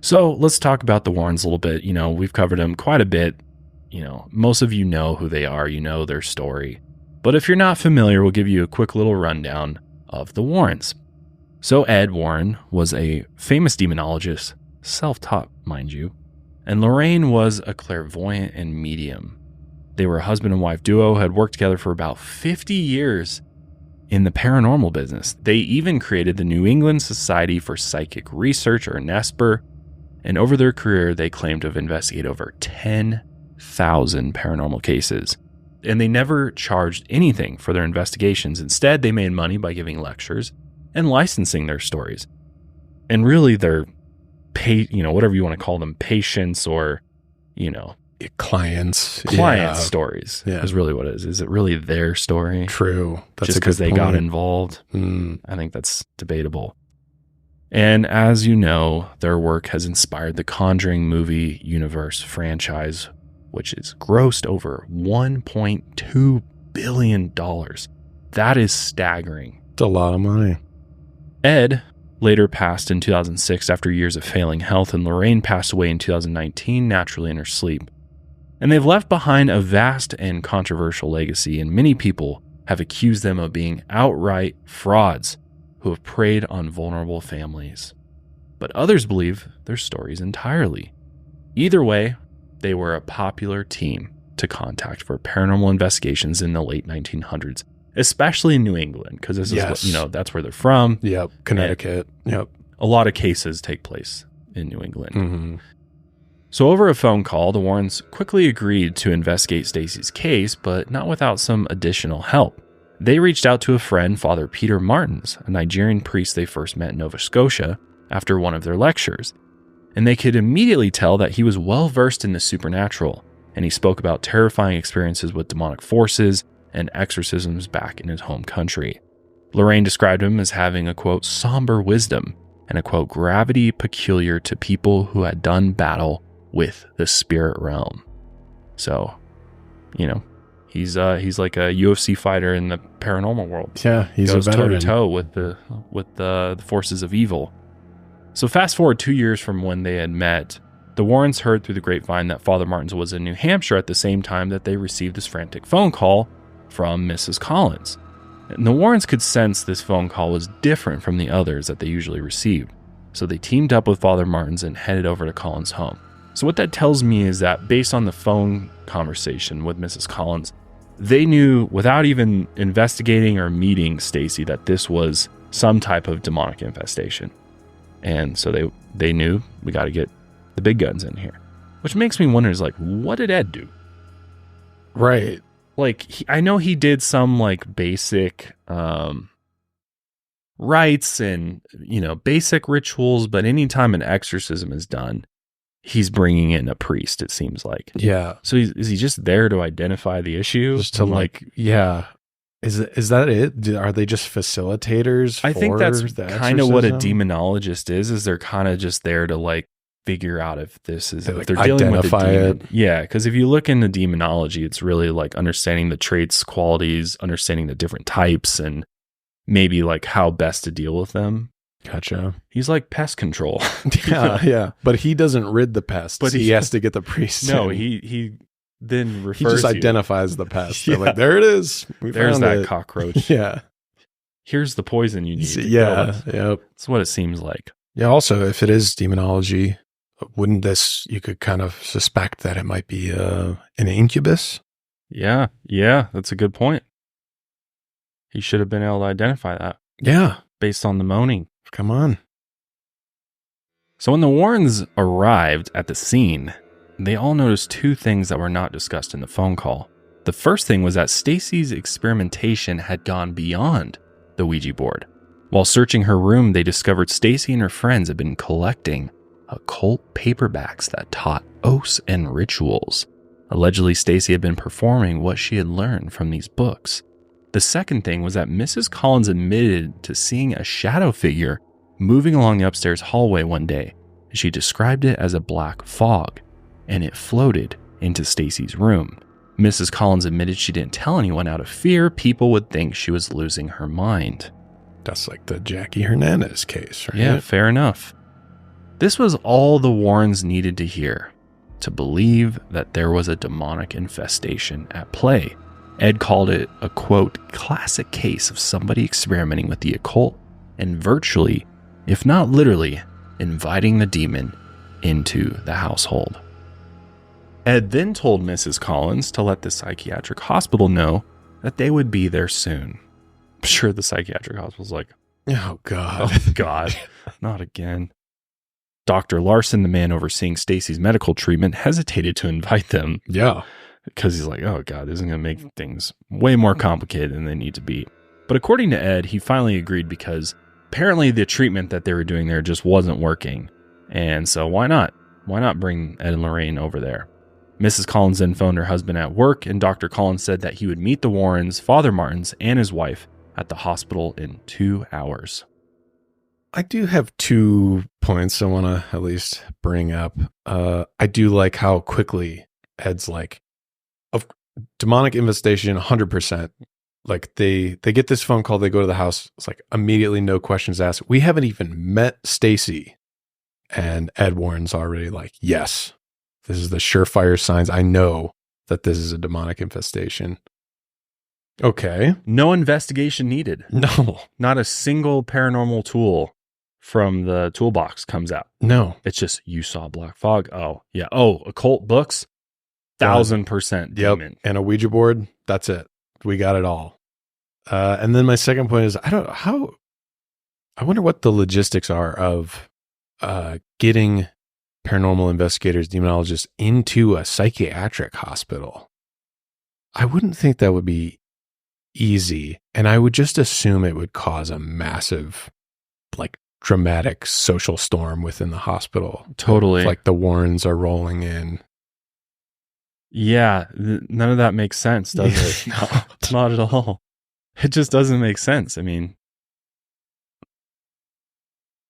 So let's talk about the Warrens a little bit. We've covered them quite a bit. Most of you know who they are. You know their story. But if you're not familiar, we'll give you a quick little rundown of the Warrens. So Ed Warren was a famous demonologist, self-taught, mind you, and Lorraine was a clairvoyant and medium. They were a husband and wife duo, had worked together for about 50 years in the paranormal business. They even created the New England Society for Psychic Research, or NESPR, and over their career, they claimed to have investigated over 10,000 paranormal cases. And they never charged anything for their investigations. Instead, they made money by giving lectures and licensing their stories. And really, their whatever you want to call them, patients or, clients stories is really what it is. Is it really their story? True. That's just because they got involved? I think that's debatable. And as you know, their work has inspired the Conjuring movie universe franchise, which has grossed over $1.2 billion. That is staggering. It's a lot of money. Ed later passed in 2006 after years of failing health, and Lorraine passed away in 2019 naturally in her sleep. And they've left behind a vast and controversial legacy, and many people have accused them of being outright frauds who have preyed on vulnerable families. But others believe their stories entirely. Either way, they were a popular team to contact for paranormal investigations in the late 1900s, especially in New England, because this is that's where they're from. Yep, Connecticut. Yep. A lot of cases take place in New England. So over a phone call, the Warrens quickly agreed to investigate Stacy's case, but not without some additional help. They reached out to a friend, Father Peter Martins, a Nigerian priest they first met in Nova Scotia after one of their lectures. And they could immediately tell that he was well-versed in the supernatural, and he spoke about terrifying experiences with demonic forces and exorcisms back in his home country. Lorraine described him as having a, quote, somber wisdom and a, quote, gravity peculiar to people who had done battle with the spirit realm. So, he's like a UFC fighter in the paranormal world. Yeah, he's goes a veteran. toe to toe with the forces of evil. So fast forward 2 years from when they had met, the Warrens heard through the grapevine that Father Martins was in New Hampshire at the same time that they received this frantic phone call from Mrs. Collins. And the Warrens could sense this phone call was different from the others that they usually received. So they teamed up with Father Martins and headed over to Collins' home. So what that tells me is that based on the phone conversation with Mrs. Collins, they knew without even investigating or meeting Stacy that this was some type of demonic infestation. And so they knew we got to get the big guns in here. Which makes me wonder is like, what did Ed do? Right. Like, I know he did some like basic rites and, basic rituals, but anytime an exorcism is done, he's bringing in a priest, it seems like. Yeah. So is he just there to identify the issue? Just to yeah. Is that it? Are they just facilitators? I think that's kind of what a exorcism? demonologist is they're kind of just there to like figure out if this is, They, if they're like, dealing with a identify demon. it. Yeah, because if you look into demonology, it's really like understanding the traits, qualities, understanding the different types, and maybe like how best to deal with them. Gotcha. He's like pest control. Yeah. But he doesn't rid the pests. But He has to get the priest. No, in. he then refers He just you. identifies the pest. Yeah. They're like, there it is. We There's found that it. cockroach. Yeah. Here's the poison you need. to kill Yeah. it. Yep. That's what it seems like. Yeah. Also, if it is demonology, wouldn't you could kind of suspect that it might be an incubus? Yeah, that's a good point. He should have been able to identify that Yeah. based on the moaning. Come on. So when the Warrens arrived at the scene, they all noticed two things that were not discussed in the phone call. The first thing was that Stacy's experimentation had gone beyond the Ouija board. While searching her room, they discovered Stacy and her friends had been collecting occult paperbacks that taught oaths and rituals. Allegedly, Stacy had been performing what she had learned from these books. The second thing was that Mrs. Collins admitted to seeing a shadow figure moving along the upstairs hallway one day. She described it as a black fog, and it floated into Stacy's room. Mrs. Collins admitted she didn't tell anyone out of fear people would think she was losing her mind. That's like the Jackie Hernandez case, right? Yeah, fair enough. This was all the Warrens needed to hear to believe that there was a demonic infestation at play. Ed called it a, quote, classic case of somebody experimenting with the occult and virtually, if not literally, inviting the demon into the household. Ed then told Mrs. Collins to let the psychiatric hospital know that they would be there soon. I'm sure the psychiatric hospital's like, Oh, God. oh God, not again. Dr. Larson, the man overseeing Stacy's medical treatment, hesitated to invite them Yeah. because he's like, oh God, this is going to make things way more complicated than they need to be. But according to Ed, he finally agreed because apparently the treatment that they were doing there just wasn't working. And so why not? Why not bring Ed and Lorraine over there? Mrs. Collins then phoned her husband at work, and Dr. Collins said that he would meet the Warrens, Father Martins, and his wife at the hospital in 2 hours. I do have 2 points I want to at least bring up. I do like how quickly Ed's like, of demonic infestation, 100%. Like they get this phone call, they go to the house. It's like immediately, no questions asked. We haven't even met Stacy. And Ed Warren's already like, yes, this is the surefire signs. I know that this is a demonic infestation. Okay. No investigation needed. No. Not a single paranormal tool from the toolbox comes out. No. It's just, you saw black fog. Oh, yeah. Oh, occult books. 1000% demon. Yep. And a Ouija board. That's it. We got it all. And then my second point is, I wonder what the logistics are of getting paranormal investigators, demonologists into a psychiatric hospital. I wouldn't think that would be easy. And I would just assume it would cause a massive, like, dramatic social storm within the hospital. Totally. Like the Warrens are rolling in. Yeah, none of that makes sense, does it? No. Not at all. It just doesn't make sense. I mean,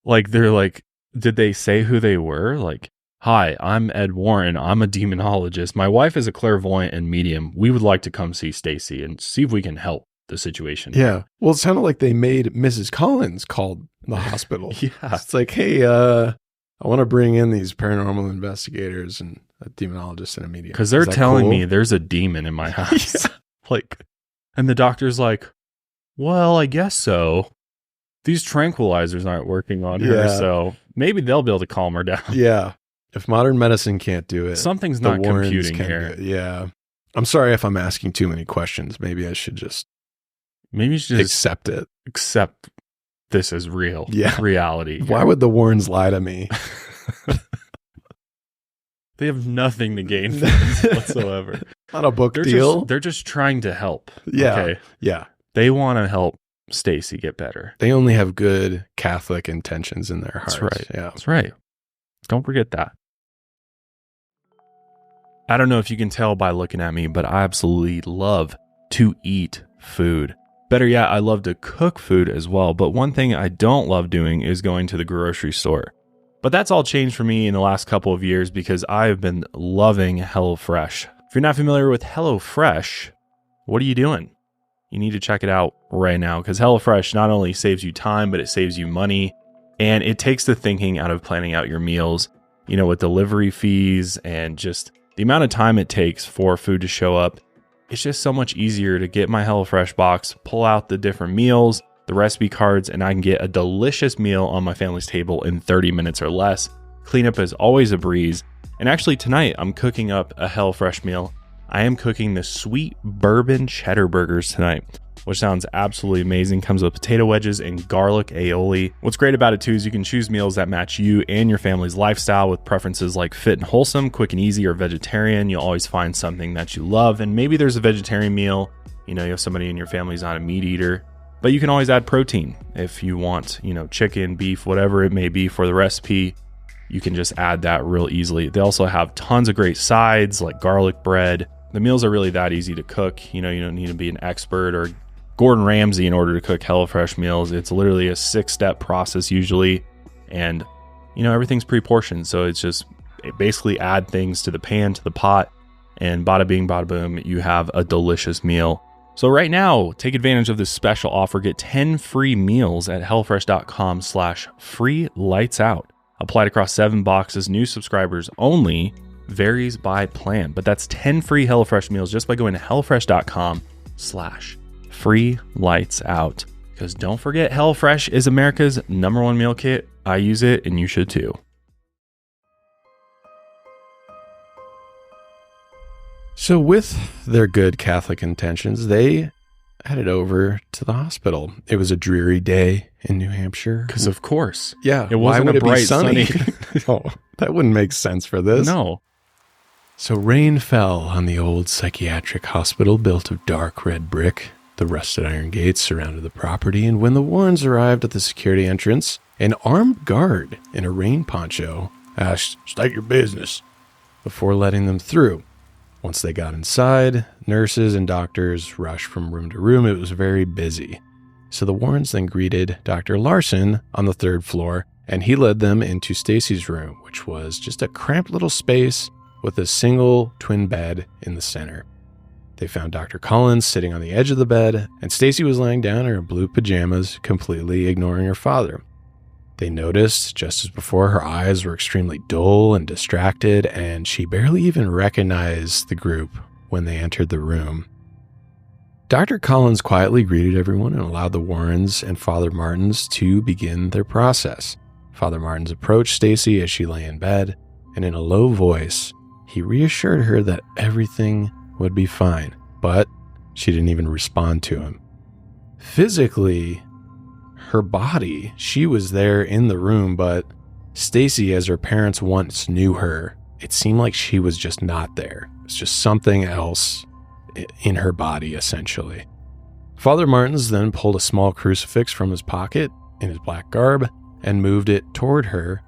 like, they're like, did they say who they were? Like, Hi, I'm Ed Warren. I'm a demonologist. My wife is a clairvoyant and medium. We would like to come see Stacy and see if we can help the situation. Yeah. Well, it sounded like they made Mrs. Collins called the hospital. Yeah. It's like, hey, I want to bring in these paranormal investigators and a demonologist and a medium. Because they're telling me there's a demon in my house. And the doctor's like, well, I guess so. These tranquilizers aren't working on her, so maybe they'll be able to calm her down. Yeah. If modern medicine can't do it, something's not computing here. Yeah. I'm sorry if I'm asking too many questions. Maybe I should just accept it. Accept this as real. Yeah. Reality. Why would the Warrens lie to me? They have nothing to gain from this whatsoever. Not a book deal. They're just trying to help. Yeah. Okay? Yeah. They want to help Stacy get better. They only have good Catholic intentions in their hearts. That's right. Yeah. That's right. Don't forget that. I don't know if you can tell by looking at me, but I absolutely love to eat food. Better yet, I love to cook food as well. But one thing I don't love doing is going to the grocery store. But that's all changed for me in the last couple of years because I have been loving HelloFresh. If you're not familiar with HelloFresh, what are you doing? You need to check it out right now because HelloFresh not only saves you time, but it saves you money. And it takes the thinking out of planning out your meals, with delivery fees and just the amount of time it takes for food to show up. It's just so much easier to get my HelloFresh box, pull out the different meals, the recipe cards, and I can get a delicious meal on my family's table in 30 minutes or less. Cleanup is always a breeze. And actually tonight I'm cooking up a HelloFresh meal. I am cooking the sweet bourbon cheddar burgers tonight, which sounds absolutely amazing. Comes with potato wedges and garlic aioli. What's great about it too is you can choose meals that match you and your family's lifestyle with preferences like fit and wholesome, quick and easy, or vegetarian. You'll always find something that you love. And maybe there's a vegetarian meal. You have somebody in your family who's not a meat eater, but you can always add protein if you want, chicken, beef, whatever it may be for the recipe. You can just add that real easily. They also have tons of great sides like garlic bread. The meals are really that easy to cook. You don't need to be an expert or Gordon Ramsay in order to cook HelloFresh meals. It's literally a 6-step process usually. And, everything's pre-portioned. So it's just basically add things to the pan, to the pot, and bada bing, bada boom, you have a delicious meal. So right now, take advantage of this special offer. Get 10 free meals at hellofresh.com/freelightsout. Applied across 7 boxes, new subscribers only. Varies by plan, but that's 10 free HelloFresh meals just by going to hellofresh.com/freelightsout. Because don't forget, HelloFresh is America's #1 meal kit. I use it and you should too. So with their good Catholic intentions, they headed over to the hospital. It was a dreary day in New Hampshire. Because of course. Yeah. It wasn't a bright sunny. Oh, that wouldn't make sense for this. No. So rain fell on the old psychiatric hospital built of dark red brick. The rusted iron gates surrounded the property, and when the Warrens arrived at the security entrance, an armed guard in a rain poncho asked, "State your business," before letting them through. Once they got inside, nurses and doctors rushed from room to room. It was very busy. So the Warrens then greeted Dr. Larson on the 3rd floor, and he led them into Stacy's room, which was just a cramped little space with a single twin bed in the center. They found Dr. Collins sitting on the edge of the bed, and Stacy was laying down in her blue pajamas, completely ignoring her father. They noticed, just as before, her eyes were extremely dull and distracted, and she barely even recognized the group when they entered the room. Dr. Collins quietly greeted everyone and allowed the Warrens and Father Martins to begin their process. Father Martins approached Stacy as she lay in bed, and in a low voice, he reassured her that everything would be fine, but she didn't even respond to him. Physically, her body, she was there in the room, but Stacy, as her parents once knew her, it seemed like she was just not there. It's just something else in her body, essentially. Father Martins then pulled a small crucifix from his pocket in his black garb and moved it toward her,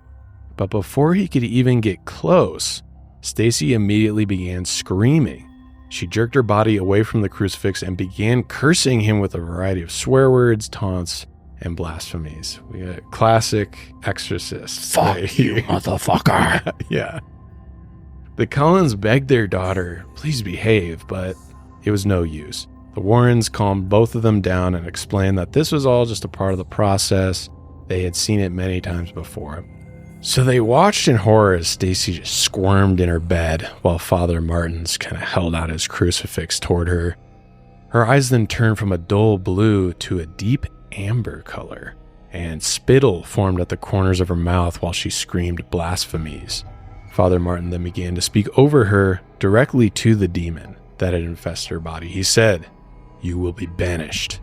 but before he could even get close, Stacy immediately began screaming. She jerked her body away from the crucifix and began cursing him with a variety of swear words, taunts, and blasphemies. We got classic exorcist. Fuck you, motherfucker. Yeah. The Collins begged their daughter, please behave, but it was no use. The Warrens calmed both of them down and explained that this was all just a part of the process. They had seen it many times before. So they watched in horror as Stacy just squirmed in her bed while Father Martins kind of held out his crucifix toward her. Her eyes then turned from a dull blue to a deep amber color, and spittle formed at the corners of her mouth while she screamed blasphemies. Father Martin then began to speak over her directly to the demon that had infested her body. He said, "You will be banished."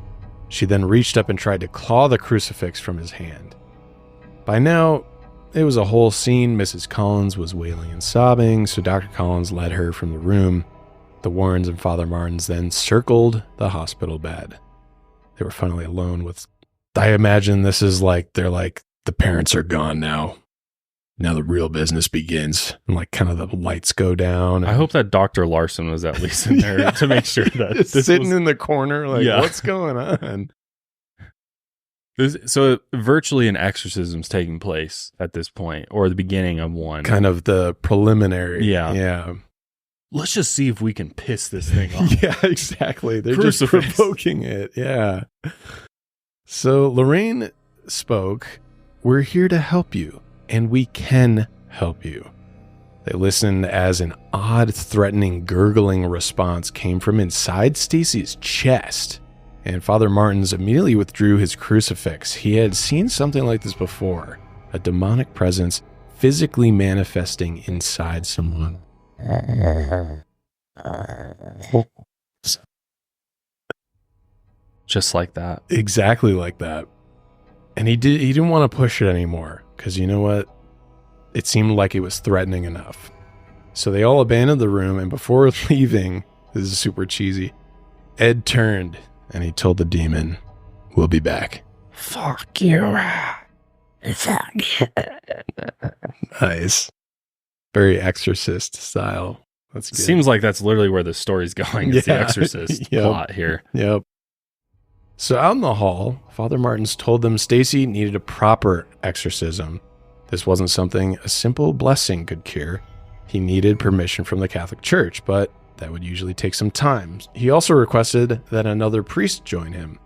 She then reached up and tried to claw the crucifix from his hand. By now, it was a whole scene. Mrs. Collins was wailing and sobbing, so Dr. Collins led her from the room. The Warrens and Father Martins then circled the hospital bed. They were finally alone with, I imagine this is like, they're like, the parents are gone now. Now the real business begins. And like kind of the lights go down. I hope that Dr. Larson was at least in there to make sure that just sitting in the corner like, what's going on? So virtually an exorcism's taking place at this point, or the beginning of one. Kind of the preliminary. Yeah. Let's just see if we can piss this thing off. Yeah, exactly. They're just provoking it. Yeah. So Lorraine spoke, "We're here to help you, and we can help you." They listened as an odd, threatening, gurgling response came from inside Stacy's chest. And Father Martins immediately withdrew his crucifix. He had seen something like this before, a demonic presence physically manifesting inside someone. Just like that. Exactly like that. And he didn't want to push it anymore, because you know what? It seemed like it was threatening enough. So they all abandoned the room, and before leaving, this is super cheesy, Ed turned and he told the demon, "We'll be back." Fuck you. Fuck you. Nice. Very Exorcist style. That's good. Seems like that's literally where the story's going. It's the Exorcist plot here. Yep. So out in the hall, Father Martins told them Stacy needed a proper exorcism. This wasn't something a simple blessing could cure. He needed permission from the Catholic Church, but that would usually take some time. He also requested that another priest join him.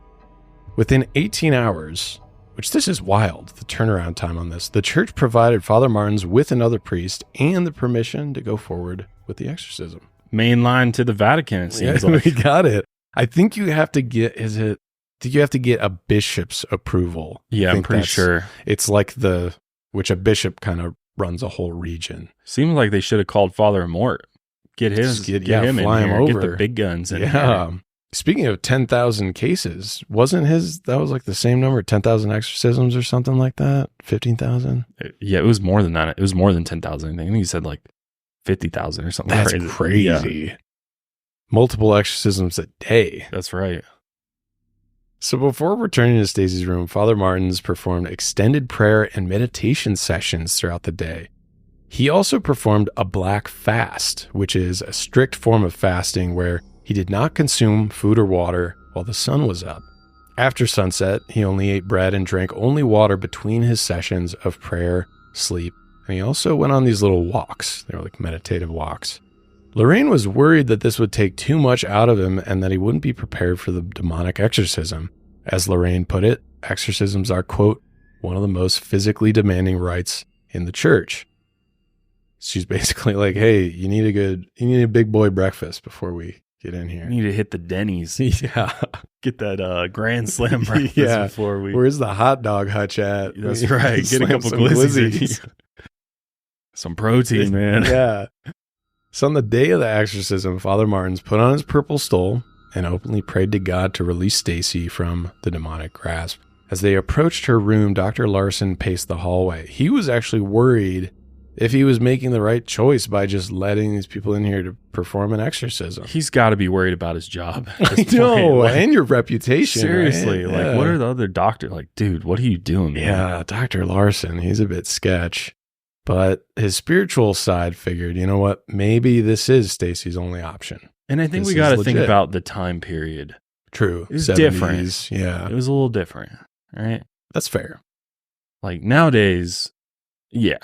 Within 18 hours, which this is wild, the turnaround time on this, the church provided Father Martins with another priest and the permission to go forward with the exorcism. Main line to the Vatican, it seems like. We got it. I think you have to get, you have to get a bishop's approval? Yeah, I'm pretty sure. It's like which a bishop kind of runs a whole region. Seems like they should have called Father Mort. Get him fly in him here. over. Get the big guns in here. Here. Speaking of 10,000 cases, that was like the same number, 10,000 exorcisms or something like that? 15,000? Yeah, it was more than that. It was more than 10,000. I think he said like 50,000 or something. That's crazy. Yeah. Multiple exorcisms a day. That's right. So before returning to Stacy's room, Father Martins performed extended prayer and meditation sessions throughout the day. He also performed a black fast, which is a strict form of fasting where he did not consume food or water while the sun was up. After sunset, he only ate bread and drank only water between his sessions of prayer, sleep, and he also went on these little walks. They were like meditative walks. Lorraine was worried that this would take too much out of him and that he wouldn't be prepared for the demonic exorcism. As Lorraine put it, exorcisms are, quote, one of the most physically demanding rites in the church. She's basically like, hey, you need a big boy breakfast before we get in here. You need to hit the Denny's. Yeah. Get that Grand Slam breakfast before we... Where's the hot dog hutch at? That's right. Get a couple glizzies. Some protein, man. Yeah. So on the day of the exorcism, Father Martins put on his purple stole and openly prayed to God to release Stacy from the demonic grasp. As they approached her room, Dr. Larson paced the hallway. He was actually worried if he was making the right choice by just letting these people in here to perform an exorcism. He's got to be worried about his job. I know, and your reputation. Seriously, right? Like, what are the other doctors? Like, dude, what are you doing, man? Yeah, Dr. Larson, he's a bit sketch. But his spiritual side figured, you know what? Maybe this is Stacy's only option. And I think we got to think about the time period. True. It was different. Yeah. It was a little different. right? That's fair. Like nowadays, yeah,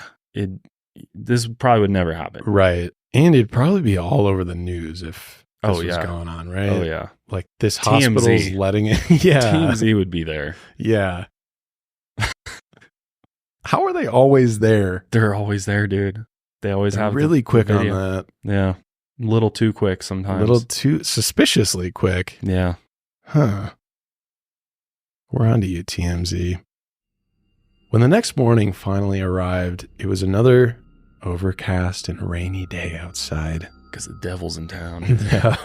this probably would never happen. Right. And it'd probably be all over the news if this Oh, was yeah. going on, right? Oh, yeah. Like this TMZ. hospital's letting it. Yeah. TMZ would be there. Yeah. How are they always there? They're always there, dude. They always They're have really quick on video. that. Yeah. A little too quick A sometimes. little too suspiciously quick. Yeah. Huh. We're on to you, TMZ. When the next morning finally arrived, it was another overcast and rainy day outside. Because the devil's in town. Yeah.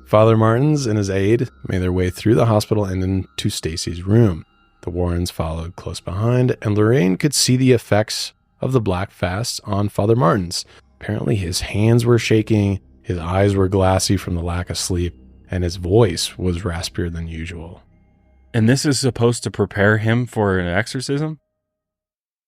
Father Martins and his aide made their way through the hospital and into Stacy's room. The Warrens followed close behind, and Lorraine could see the effects of the black fast on Father Martins. Apparently his hands were shaking, his eyes were glassy from the lack of sleep, and his voice was raspier than usual. And this is supposed to prepare him for an exorcism?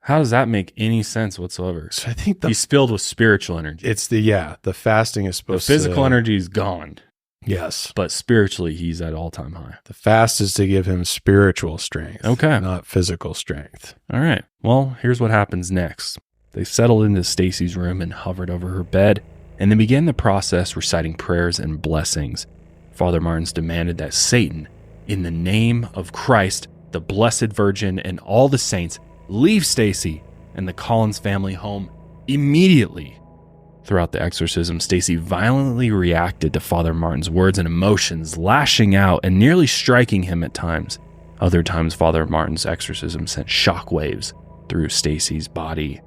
How does that make any sense whatsoever? So I think He's filled with spiritual energy. it's the fasting is The supposed physical to... energy is gone, Yes. but spiritually he's at all-time high. The fast is to give him spiritual strength. Okay. Not physical strength. All right. Well, here's what happens next. They settled into Stacy's room and hovered over her bed, and they began the process reciting prayers and blessings. Father Martins demanded that Satan, in the name of Christ, the Blessed Virgin, and all the saints, leave Stacy and the Collins family home immediately. Throughout the exorcism, Stacy violently reacted to Father Martin's words and emotions, lashing out and nearly striking him at times. Other times, Father Martin's exorcism sent shockwaves through Stacy's body.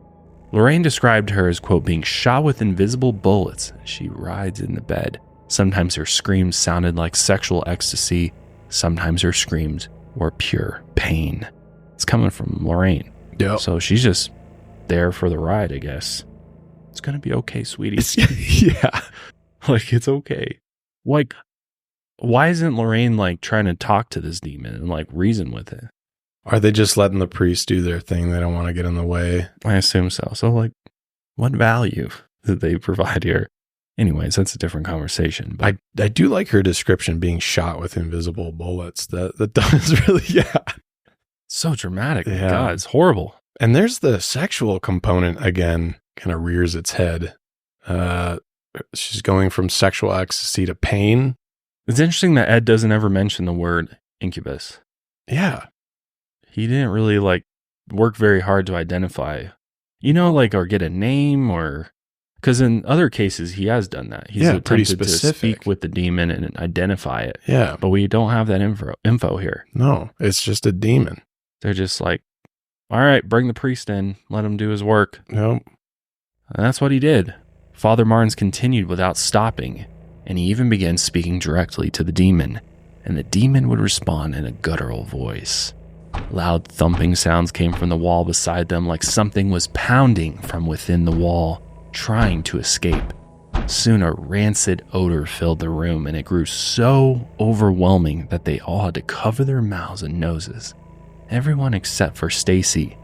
Lorraine described her as, quote, being shot with invisible bullets as she rides in the bed. Sometimes her screams sounded like sexual ecstasy. Sometimes her screams were pure pain. It's coming from Lorraine. Yep. So she's just there for the ride, I guess. It's going to be okay, sweetie. Yeah. Like, it's okay. Like, why isn't Lorraine, like, trying to talk to this demon and, like, reason with it? Are they just letting the priests do their thing? They don't want to get in the way. I assume so. So, like, what value did they provide here? Anyways, that's a different conversation. But I do like her description, being shot with invisible bullets. That does really, yeah. so dramatic. Yeah. God, it's horrible. And there's the sexual component again, kind of rears its head. She's going from sexual ecstasy to pain. It's interesting that Ed doesn't ever mention the word incubus. Yeah. He didn't really, like, work very hard to identify, you know, like, or get a name, or because in other cases he has done that. He's pretty attempted to specific. speak with the demon and identify it. Yeah. But we don't have that info here. No, it's just a demon. They're just like, all right, bring the priest in, let him do his work. Nope. And that's what he did. Father Martins continued without stopping, and he even began speaking directly to the demon, and the demon would respond in a guttural voice. Loud thumping sounds came from the wall beside them, like something was pounding from within the wall, trying to escape. Soon a rancid odor filled the room, and it grew so overwhelming that they all had to cover their mouths and noses. Everyone except for Stacy.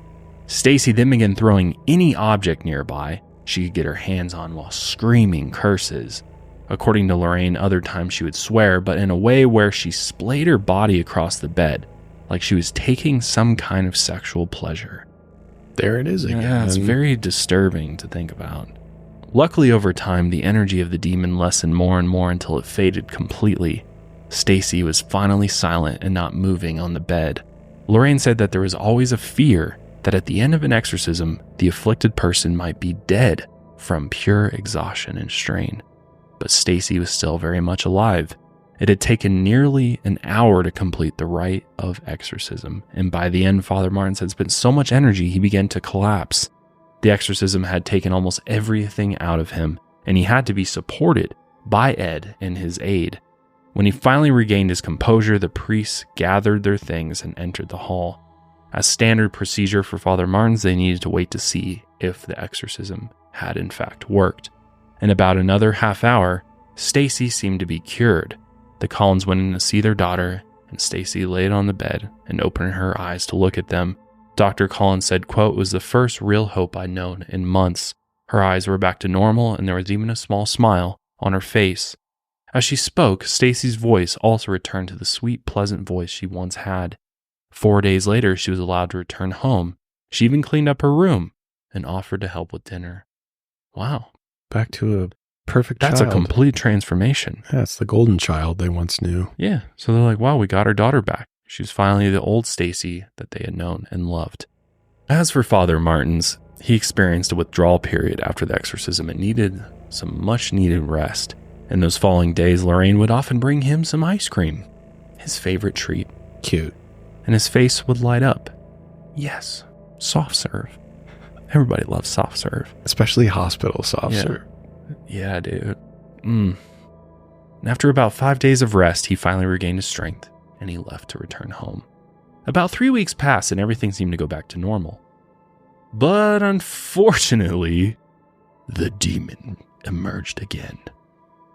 Stacy then began throwing any object nearby she could get her hands on while screaming curses. According to Lorraine, other times she would swear, but in a way where she splayed her body across the bed, like she was taking some kind of sexual pleasure. There it is again. Yeah, it's very disturbing to think about. Luckily, over time, the energy of the demon lessened more and more until it faded completely. Stacy was finally silent and not moving on the bed. Lorraine said that there was always a fear that at the end of an exorcism, the afflicted person might be dead from pure exhaustion and strain. But Stacy was still very much alive. It had taken nearly an hour to complete the rite of exorcism, and by the end, Father Martins had spent so much energy he began to collapse. The exorcism had taken almost everything out of him, and he had to be supported by Ed and his aide. When he finally regained his composure, the priests gathered their things and entered the hall. As standard procedure for Father Martins, they needed to wait to see if the exorcism had in fact worked. In about another half hour, Stacy seemed to be cured. The Collins went in to see their daughter, and Stacy laid on the bed and opened her eyes to look at them. Dr. Collins said, quote, "It was the first real hope I'd known in months." Her eyes were back to normal, and there was even a small smile on her face. As she spoke, Stacy's voice also returned to the sweet, pleasant voice she once had. 4 days later, she was allowed to return home. She even cleaned up her room and offered to help with dinner. Wow. Back to a perfect That's child. a complete transformation. Yeah, it's the golden child they once knew. Yeah. So they're like, wow, we got our daughter back. She was finally the old Stacy that they had known and loved. As for Father Martins, he experienced a withdrawal period after the exorcism and needed some much needed rest. In those following days, Lorraine would often bring him some ice cream, his favorite treat. Cute. And his face would light up. Yes, soft serve. Everybody loves soft serve. Especially hospital soft serve. Yeah, dude. And after about 5 days of rest, he finally regained his strength and he left to return home. About 3 weeks passed and everything seemed to go back to normal. But unfortunately, the demon emerged again.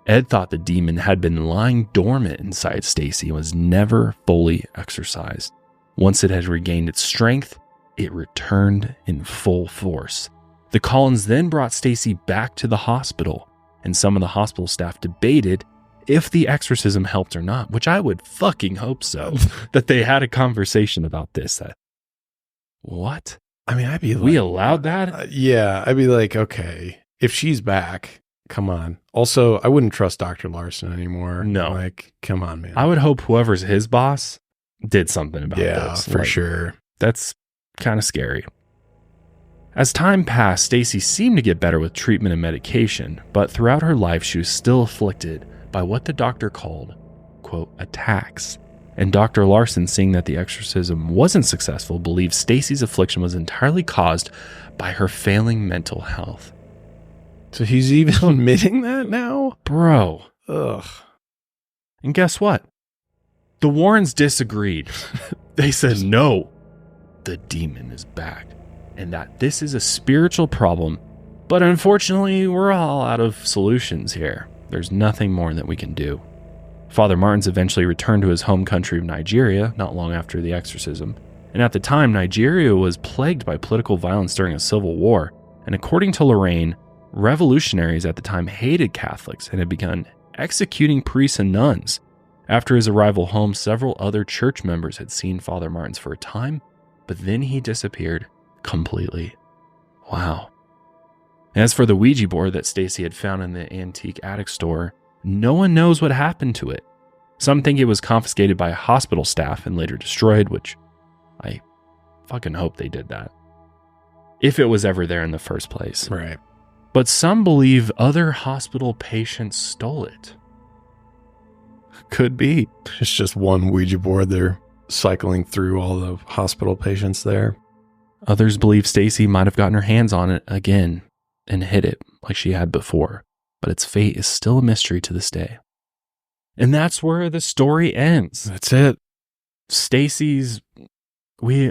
Ed thought the demon had been lying dormant inside Stacy and was never fully exorcised. Once it had regained its strength, it returned in full force. The Collins then brought Stacy back to the hospital, and some of the hospital staff debated if the exorcism helped or not, which I would fucking hope so. That they had a conversation about this. What? I mean, I'd be like... We allowed that? Yeah, I'd be like, okay, if she's back, come on. Also, I wouldn't trust Dr. Larson anymore. No. Like, come on, man. I would hope whoever's his boss did something about this. Yeah, for sure. That's kind of scary. As time passed, Stacy seemed to get better with treatment and medication, but throughout her life, she was still afflicted by what the doctor called, quote, attacks. And Dr. Larson, seeing that the exorcism wasn't successful, believed Stacy's affliction was entirely caused by her failing mental health. So he's even admitting that now? Bro. Ugh. And guess what? The Warrens disagreed. They said, no, the demon is back, and that this is a spiritual problem, but unfortunately, we're all out of solutions here. There's nothing more that we can do. Father Martins eventually returned to his home country of Nigeria not long after the exorcism, and at the time, Nigeria was plagued by political violence during a civil war, and according to Lorraine, revolutionaries at the time hated Catholics and had begun executing priests and nuns. After his arrival home, several other church members had seen Father Martins for a time, but then he disappeared completely. Wow. As for the Ouija board that Stacy had found in the antique attic store, no one knows what happened to it. Some think it was confiscated by hospital staff and later destroyed, which I fucking hope they did that, if it was ever there in the first place. Right. But some believe other hospital patients stole it. Could be. It's just one Ouija board. They're cycling through all the hospital patients there. Others believe Stacy might have gotten her hands on it again and hid it like she had before, but its fate is still a mystery to this day. And that's where the story ends. That's it. Stacy's,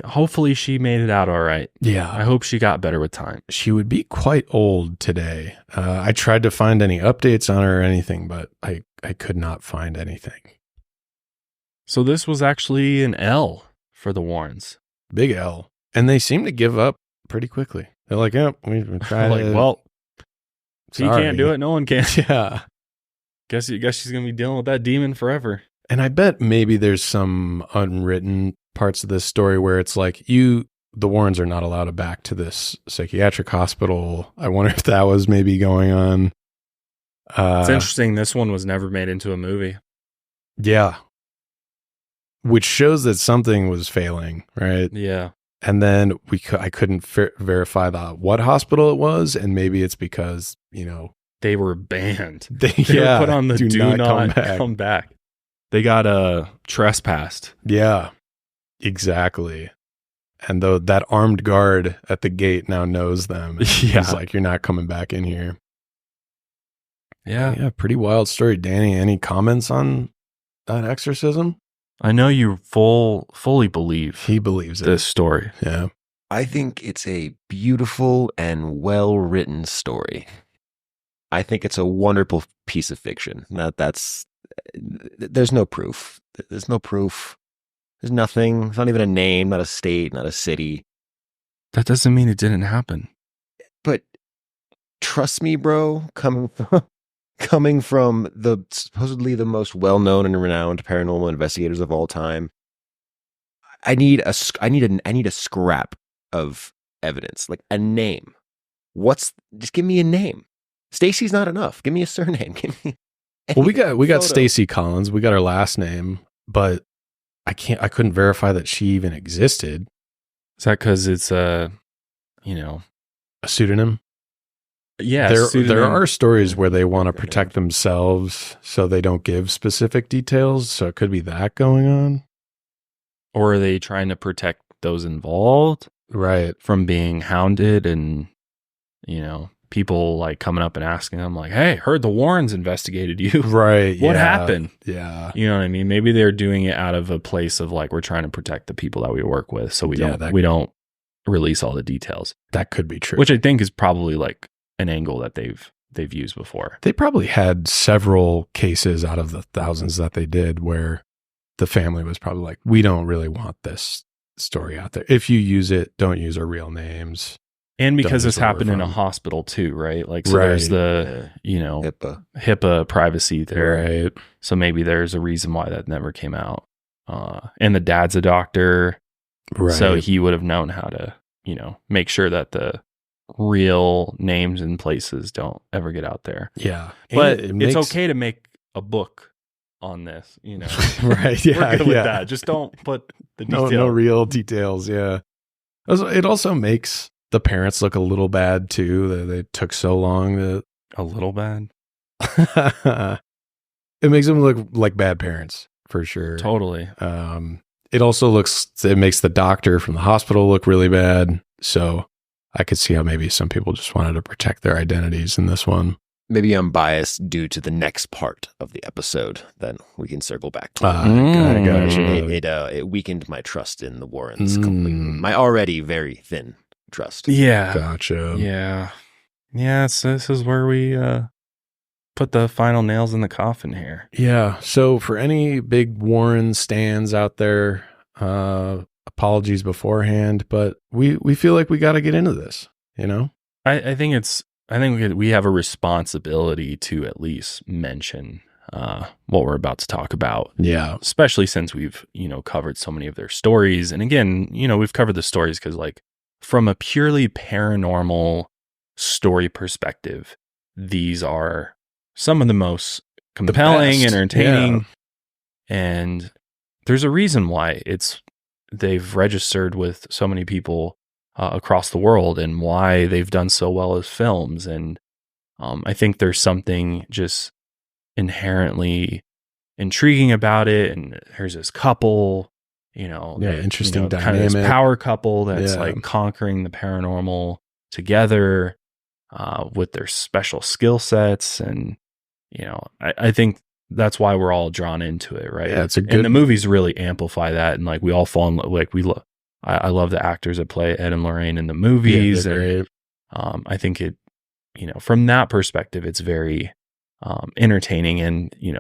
hopefully she made it out all right. Yeah. I hope she got better with time. She would be quite old today. I tried to find any updates on her or anything, but I could not find anything. So this was actually an L for the Warrens. Big L. And they seem to give up pretty quickly. They're like, oh, we tried like, it. well, he Sorry. can't do it. No one can. Yeah. Guess she's going to be dealing with that demon forever. And I bet maybe there's some unwritten parts of this story where it's like, the Warrens are not allowed back to this psychiatric hospital. I wonder if that was maybe going on. It's interesting. This one was never made into a movie. Yeah. Which shows that something was failing, right? Yeah. And then I couldn't verify what hospital it was, and maybe it's because, they were banned. They were put on the do not come back. They got trespassed. Yeah, exactly. And though that armed guard at the gate now knows them, he's like, "You're not coming back in here." Yeah, pretty wild story. Danny, any comments on that exorcism? I know you fully believe he believes this story. Yeah. I think it's a beautiful and well-written story. I think it's a wonderful piece of fiction. There's no proof. There's no proof. There's nothing. It's not even a name, not a state, not a city. That doesn't mean it didn't happen. But trust me, bro, coming from supposedly the most well-known and renowned paranormal investigators of all time, I need a scrap of evidence, like a name. Just give me a name. Stacy's not enough. Give me a surname. Give me Well, we got photo. Stacy Collins. We got her last name, but I couldn't verify that she even existed. Is that because it's A pseudonym? yeah, There pseudonym. are stories where they want to protect themselves, so they don't give specific details. So it could be that going on. Or are they trying to protect those involved Right. from being hounded and, people like coming up and asking them like, hey, heard the Warrens investigated you. Right. What yeah, happened? Yeah. You know what I mean? Maybe they're doing it out of a place of like, we're trying to protect the people that we work with. So we don't release all the details, That could be true. which I think is probably like an angle that they've used before. They probably had several cases out of the thousands that they did where the family was probably like, we don't really want this story out there. If you use it, don't use our real names. And because Don't this use where we're happened in a from. hospital too, right? Like, so Right. there's the, HIPAA privacy there. Right. So maybe there's a reason why that never came out. And the dad's a doctor. Right. So he would have known how to, make sure that the real names and places don't ever get out there. yeah. But And it's okay to make a book on this, Right. We're Yeah. good with Yeah. that. Just don't put the No detail. real details. Yeah. It also makes the parents look a little bad too. That they took so long to. A little bad. It makes them look like bad parents for sure. Totally. It also it makes the doctor from the hospital look really bad. So I could see how maybe some people just wanted to protect their identities in this one. Maybe I'm biased due to the next part of the episode. Then we can circle back to I gotcha. it weakened my trust in the Warrens completely. My already very thin trust. Yeah. Gotcha. Yeah. Yeah. So this is where we put the final nails in the coffin here. Yeah. So for any big Warren stands out there, apologies beforehand, but we feel like we got to get into this, I think we have a responsibility to at least mention what we're about to talk about. Yeah. Especially since we've, covered so many of their stories. And again, we've covered the stories because like from a purely paranormal story perspective, these are some of the most compelling, best. entertaining, and there's a reason why they've registered with so many people across the world and why they've done so well as films. And I think there's something just inherently intriguing about it. And there's this couple, interesting kind of dynamic. this power couple that's Yeah. like conquering the paranormal together with their special skill sets. And, I think that's why we're all drawn into it, right? Yeah, it's a and good. the movies really amplify that. And like we all fall in love, like I love the actors that play Ed and Lorraine in the movies. Yeah, they're and great. I think it, from that perspective, it's very entertaining, and you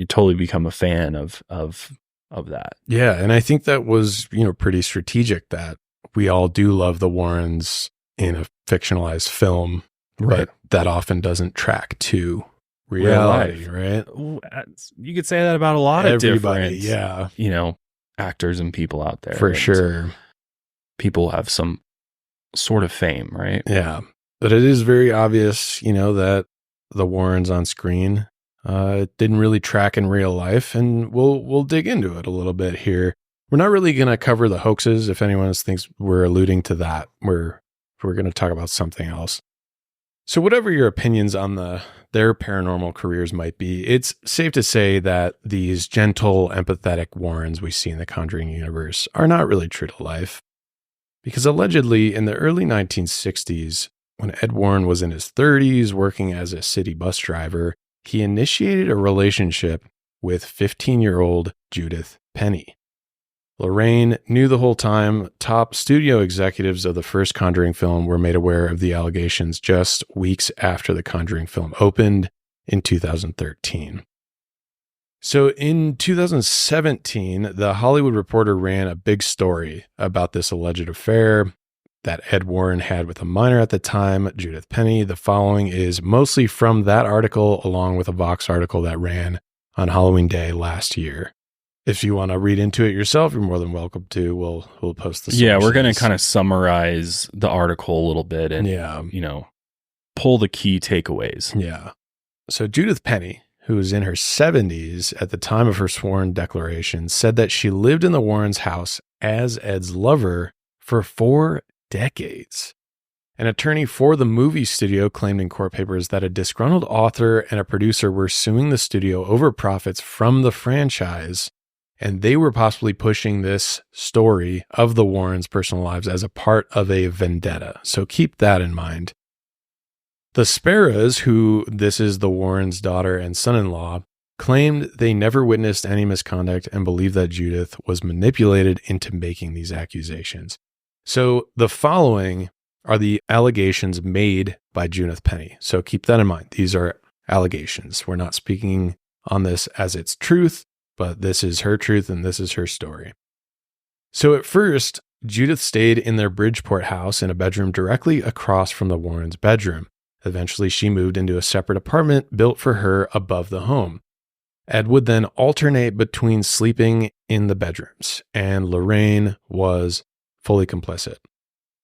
totally become a fan of that. Yeah, and I think that was, pretty strategic that we all do love the Warrens in a fictionalized film, Right. but that often doesn't track to reality, right? You could say that about a lot of Everybody, different, yeah, actors and people out there. for And sure. people have some sort of fame, right? Yeah, but it is very obvious, that the Warrens on screen didn't really track in real life, and we'll dig into it a little bit here. We're not really going to cover the hoaxes. If anyone thinks we're alluding to that, we're going to talk about something else. So whatever your opinions on their paranormal careers might be, it's safe to say that these gentle, empathetic Warrens we see in the Conjuring universe are not really true to life. Because allegedly, in the early 1960s, when Ed Warren was in his 30s working as a city bus driver, he initiated a relationship with 15-year-old Judith Penny. Lorraine knew the whole time. Top studio executives of the first Conjuring film were made aware of the allegations just weeks after the Conjuring film opened in 2013. So in 2017, The Hollywood Reporter ran a big story about this alleged affair that Ed Warren had with a minor at the time, Judith Penny. The following is mostly from that article, along with a Vox article that ran on Halloween Day last year. If you want to read into it yourself, you're more than welcome to. We'll post the Yeah, we're going to sources. kind of summarize the article a little bit and, pull the key takeaways. Yeah. So Judith Penny, who was in her 70s at the time of her sworn declaration, said that she lived in the Warrens' house as Ed's lover for 4 decades. An attorney for the movie studio claimed in court papers that a disgruntled author and a producer were suing the studio over profits from the franchise, and they were possibly pushing this story of the Warrens' personal lives as a part of a vendetta. So keep that in mind. The Sparrows, who this is the Warrens' daughter and son-in-law, claimed they never witnessed any misconduct and believed that Judith was manipulated into making these accusations. So the following are the allegations made by Judith Penny. So keep that in mind. These are allegations. We're not speaking on this as its truth, but this is her truth and this is her story. So at first, Judith stayed in their Bridgeport house in a bedroom directly across from the Warrens' bedroom. Eventually, she moved into a separate apartment built for her above the home. Ed would then alternate between sleeping in the bedrooms, and Lorraine was fully complicit.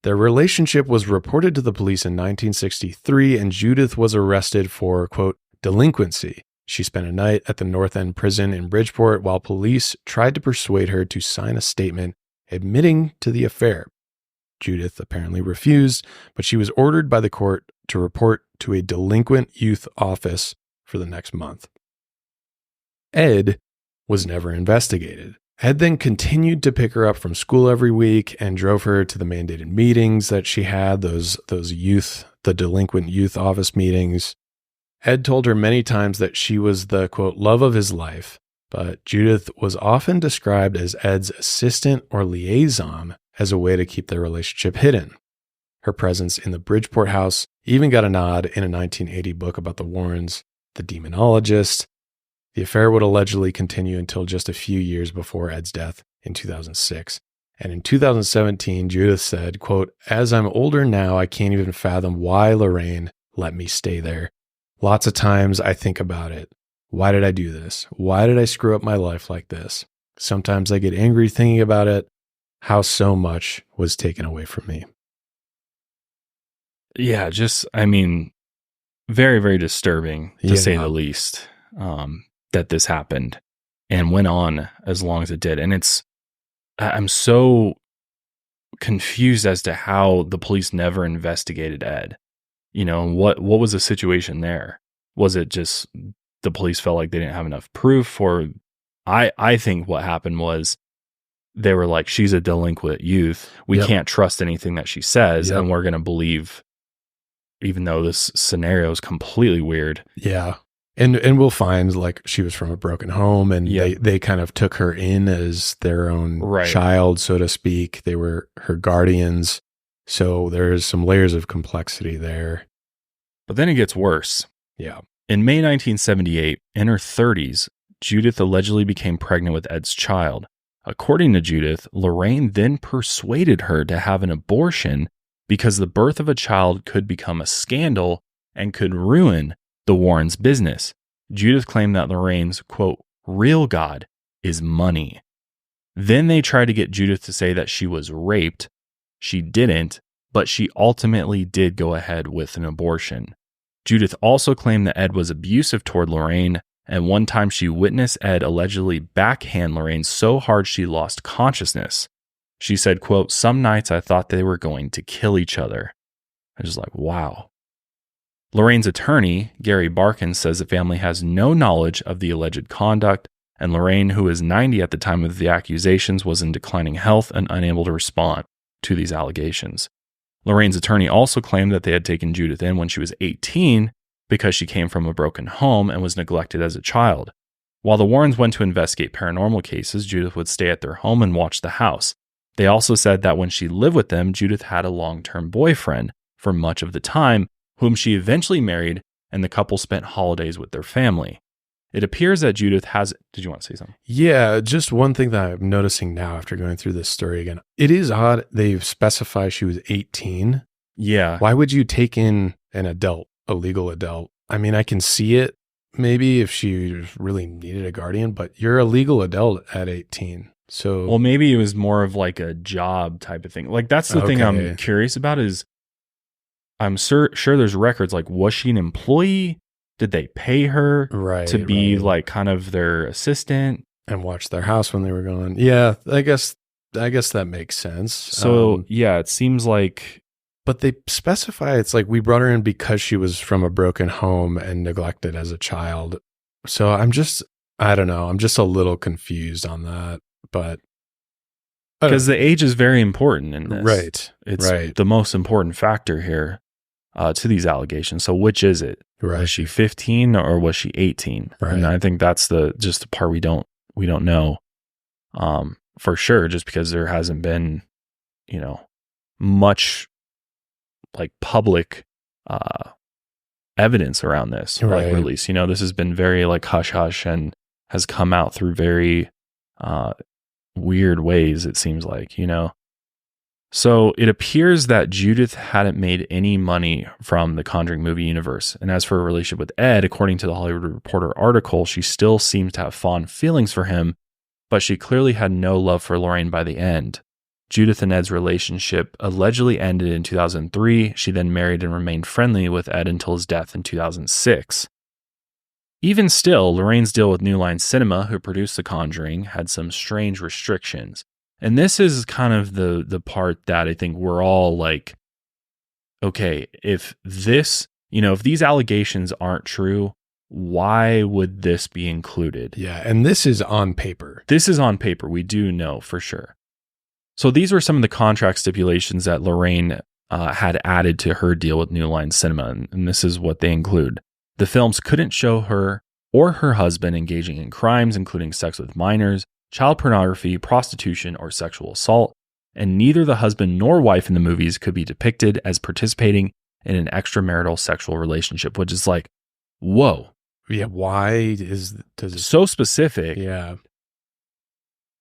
Their relationship was reported to the police in 1963, and Judith was arrested for, quote, delinquency. She spent a night at the North End prison in Bridgeport while police tried to persuade her to sign a statement admitting to the affair. Judith apparently refused, but she was ordered by the court to report to a delinquent youth office for the next month. Ed was never investigated. Ed then continued to pick her up from school every week and drove her to the mandated meetings that she had, the delinquent youth office meetings. Ed told her many times that she was the, quote, love of his life, but Judith was often described as Ed's assistant or liaison as a way to keep their relationship hidden. Her presence in the Bridgeport house even got a nod in a 1980 book about the Warrens, The Demonologist. The affair would allegedly continue until just a few years before Ed's death in 2006. And in 2017, Judith said, quote, as I'm older now, I can't even fathom why Lorraine let me stay there. Lots of times I think about it. Why did I do this? Why did I screw up my life like this? Sometimes I get angry thinking about it, how so much was taken away from me. Yeah, very, very disturbing, to say the least, that this happened and went on as long as it did. And I'm so confused as to how the police never investigated Ed. What was the situation there? Was it just the police felt like they didn't have enough proof? Or I think what happened was they were like, she's a delinquent youth. We can't trust anything that she says, and we're going to believe, even though this scenario is completely weird. Yeah. And we'll find like she was from a broken home, and they kind of took her in as their own child, so to speak. They were her guardians. So there's some layers of complexity there. But then it gets worse. Yeah. In May 1978, in her 30s, Judith allegedly became pregnant with Ed's child. According to Judith, Lorraine then persuaded her to have an abortion because the birth of a child could become a scandal and could ruin the Warrens' business. Judith claimed that Lorraine's, quote, real God is money. Then they tried to get Judith to say that she was raped. She didn't, but she ultimately did go ahead with an abortion. Judith also claimed that Ed was abusive toward Lorraine, and one time she witnessed Ed allegedly backhand Lorraine so hard she lost consciousness. She said, quote, some nights I thought they were going to kill each other. I was just like, wow. Lorraine's attorney, Gary Barkin, says the family has no knowledge of the alleged conduct, and Lorraine, who is 90 at the time of the accusations, was in declining health and unable to respond to these allegations. Lorraine's attorney also claimed that they had taken Judith in when she was 18 because she came from a broken home and was neglected as a child. While the Warrens went to investigate paranormal cases, Judith would stay at their home and watch the house. They also said that when she lived with them, Judith had a long-term boyfriend for much of the time, whom she eventually married, and the couple spent holidays with their family. It appears that Judith has... Did you want to say something? Yeah, just one thing that I'm noticing now after going through this story again. It is odd they specify she was 18. Yeah. Why would you take in an adult, a legal adult? I mean, I can see it, maybe if she really needed a guardian, but you're a legal adult at 18. So, Well, maybe it was more of like a job type of thing. Like that's the thing I'm Okay. curious about is I'm sure there's records like, was she an employee? Did they pay her right, to be right. like kind of their assistant? And watch their house when they were gone. Yeah, I guess that makes sense. So yeah, it seems like, But they specify it's like we brought her in because she was from a broken home and neglected as a child. So I don't know. I'm just a little confused on that. But because the age is very important in this. Right. It's right. the most important factor here to these allegations. So which is it? Right. Was she 15 or was she 18? Right. And I think that's the part we don't know for sure, just because there hasn't been, much like public evidence around this, or like Right. release. This has been very like hush hush and has come out through very weird ways, it seems like, So it appears that Judith hadn't made any money from the Conjuring movie universe. And as for her relationship with Ed, according to the Hollywood Reporter article, she still seems to have fond feelings for him, but she clearly had no love for Lorraine by the end. Judith and Ed's relationship allegedly ended in 2003. She then married and remained friendly with Ed until his death in 2006. Even still, Lorraine's deal with New Line Cinema, who produced The Conjuring, had some strange restrictions. And this is kind of the part that I think we're all like, okay, if this, if these allegations aren't true, why would this be included? Yeah. And this is on paper. This is on paper. We do know for sure. So these were some of the contract stipulations that Lorraine had added to her deal with New Line Cinema. And this is what they include. The films couldn't show her or her husband engaging in crimes, including sex with minors, child pornography, prostitution, or sexual assault, and neither the husband nor wife in the movies could be depicted as participating in an extramarital sexual relationship, which is like, whoa. Yeah. Why does it? So specific. Yeah.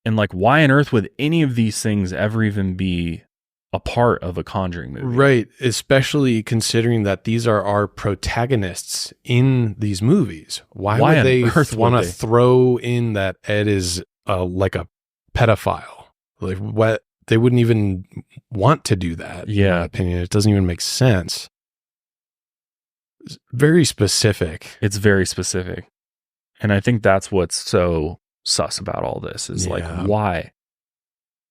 And like, why on earth would any of these things ever even be a part of a Conjuring movie? Right. Especially considering that these are our protagonists in these movies. Why would on they earth want would to they? throw in that Ed is like a pedophile? Like what? They wouldn't even want to do that. Yeah. In my opinion, it doesn't even make sense. It's very specific. It's very specific. And I think that's what's so sus about all this is like, Yeah. why?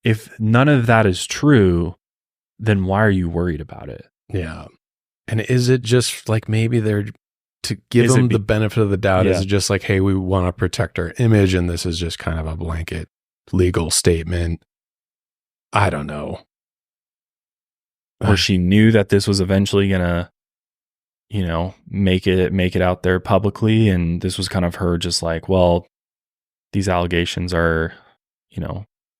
If none of that is true, then why are you worried about it? Yeah. And is it just like maybe they're to give Is it them be- the benefit of the doubt? Is Yeah. it just like, hey, we want to protect our image and this is just kind of a blanket legal statement? I don't know. Or she knew that this was eventually gonna, make it out there publicly, and this was kind of her just like, well, these allegations are,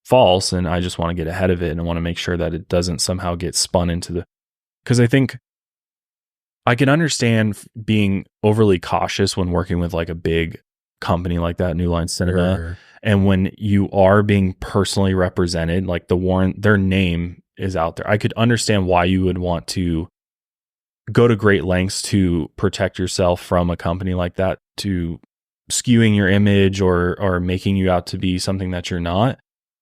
false, and I just want to get ahead of it, and I want to make sure that it doesn't somehow get spun into because I think I can understand being overly cautious when working with like a big company like that, New Line Cinema. Sure. And when you are being personally represented, like their name is out there. I could understand why you would want to go to great lengths to protect yourself from a company like that, to skewing your image or making you out to be something that you're not.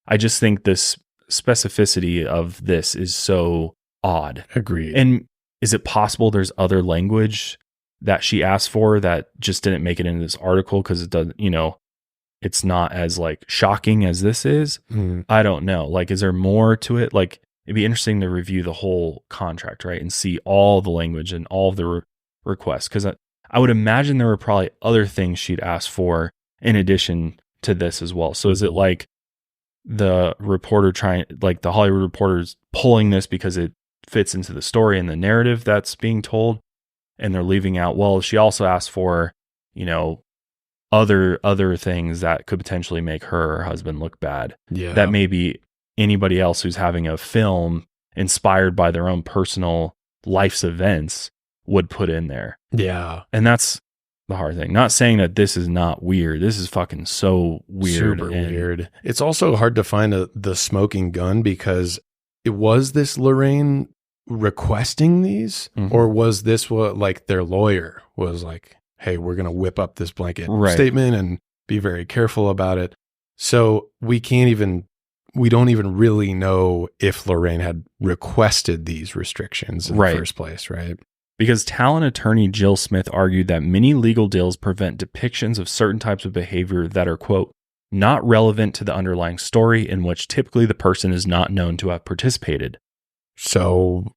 I just think this specificity of this is so odd. Agreed. And is it possible there's other language that she asked for that just didn't make it into this article because it doesn't, it's not as like shocking as this is? Mm. I don't know. Like, is there more to it? Like, it'd be interesting to review the whole contract, right? And see all the language and all of the requests. Because I would imagine there were probably other things she'd asked for in addition to this as well. So is it like the reporter the Hollywood Reporter's pulling this because it fits into the story and the narrative that's being told, and they're leaving out, well, she also asked for, other things that could potentially make her or her husband look bad. Yeah. That maybe anybody else who's having a film inspired by their own personal life's events would put in there. Yeah. And that's the hard thing. Not saying that this is not weird. This is fucking so weird. Super and weird. It's also hard to find the smoking gun because it was this Lorraine requesting these, Mhm. or was this what like their lawyer was like, hey, we're going to whip up this blanket Right. statement and be very careful about it. So we don't even really know if Lorraine had requested these restrictions in Right. the first place, right? Because talent attorney Jill Smith argued that many legal deals prevent depictions of certain types of behavior that are, quote, not relevant to the underlying story, in which typically the person is not known to have participated. So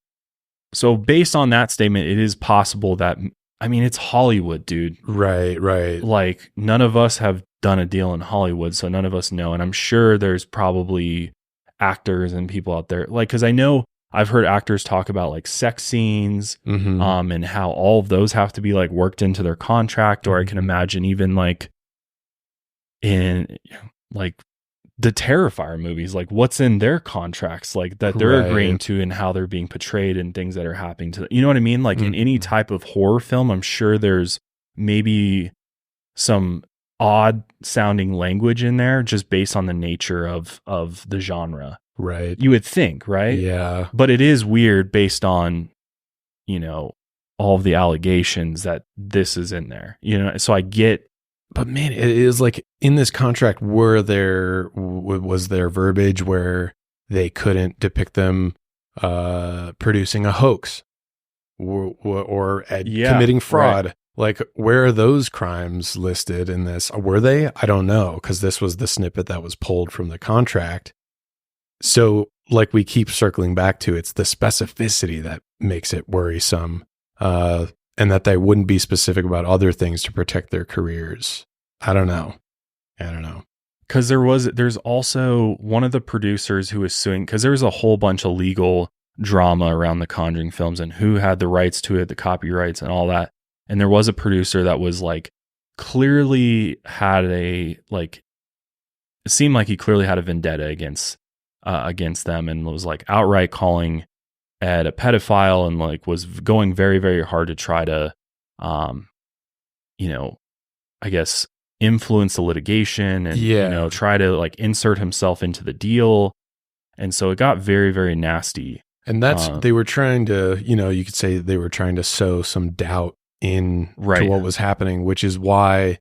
based on that statement, it is possible that, I mean, it's Hollywood, dude. right. Like, none of us have done a deal in Hollywood, so none of us know. And I'm sure there's probably actors and people out there, like, because I know I've heard actors talk about like sex scenes, Mhm. and how all of those have to be like worked into their contract. Or I can imagine even like in like the Terrifier movies, like what's in their contracts, like that they're Right. agreeing to and how they're being portrayed and things that are happening to them. You know what I mean? Like in any Mhm. type of horror film, I'm sure there's maybe some odd sounding language in there just based on the nature of the genre. Right. You would think, right? Yeah. But it is weird based on, you know, all of the allegations that this is in there, you know? So I get, But man, it is like in this contract, was there verbiage where they couldn't depict them producing a hoax or committing fraud? right. Like, where are those crimes listed in this? Were they? I don't know, because this was the snippet that was pulled from the contract. So, like we keep circling back to, it's the specificity that makes it worrisome, and that they wouldn't be specific about other things to protect their careers. I don't know. Because there's also one of the producers who was suing, because there was a whole bunch of legal drama around the Conjuring films and who had the rights to it, the copyrights and all that. And there was a producer that was like, clearly had a, like, it seemed like he clearly had a vendetta against them, and was like outright calling Ed a pedophile, and like was going very, very hard to try to, you know, I guess influence the litigation and, you know, try to like insert himself into the deal. And so it got very, very nasty. And that's, they were trying to, you know, you could say they were trying to sow some doubt in to what was happening, which is why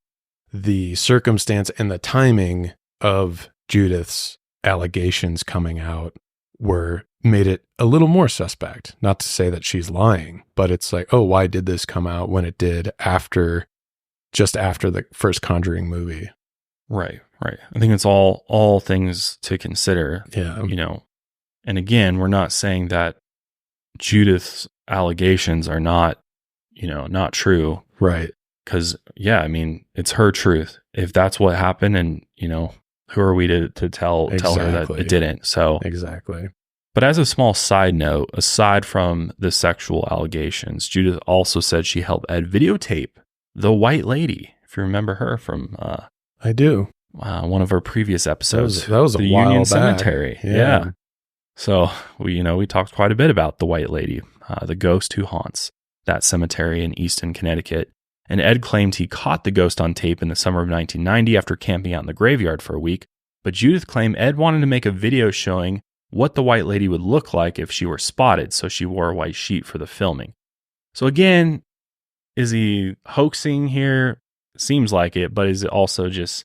the circumstance and the timing of Judith's allegations coming out made it a little more suspect. Not to say that she's lying, but it's like, oh, why did this come out when it did just after the first Conjuring movie? Right. I think it's all things to consider. Yeah. You know, and again, we're not saying that Judith's allegations are not, you know, not true. Right. Because, yeah, I mean, it's her truth. If that's what happened, and, you know, who are we to tell her that it didn't? So exactly. But as a small side note, aside from the sexual allegations, Judith also said she helped Ed videotape the White Lady, if you remember her from I do. One of our previous episodes. That was a the while Union back. Cemetery. Yeah. So we talked quite a bit about the White Lady, the ghost who haunts that cemetery in Easton, Connecticut. And Ed claimed he caught the ghost on tape in the summer of 1990 after camping out in the graveyard for a week. But Judith claimed Ed wanted to make a video showing what the White Lady would look like if she were spotted, so she wore a white sheet for the filming. So again, is he hoaxing here? Seems like it, but is it also just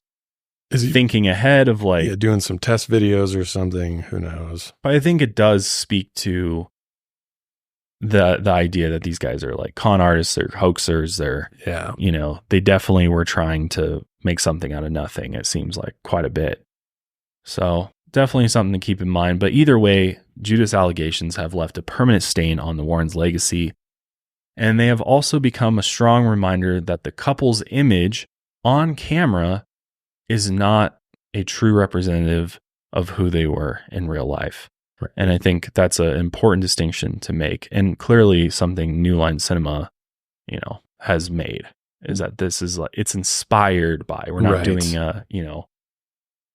thinking ahead of like doing some test videos or something? Who knows? But I think it does speak to the idea that these guys are like con artists, they're hoaxers, they're they definitely were trying to make something out of nothing. It seems like quite a bit. So definitely something to keep in mind. But either way, Judith's allegations have left a permanent stain on the Warrens' legacy. And they have also become a strong reminder that the couple's image on camera is not a true representative of who they were in real life. Right. And I think that's an important distinction to make. And clearly something New Line Cinema, has made, is that this is like, it's inspired by, we're not doing a,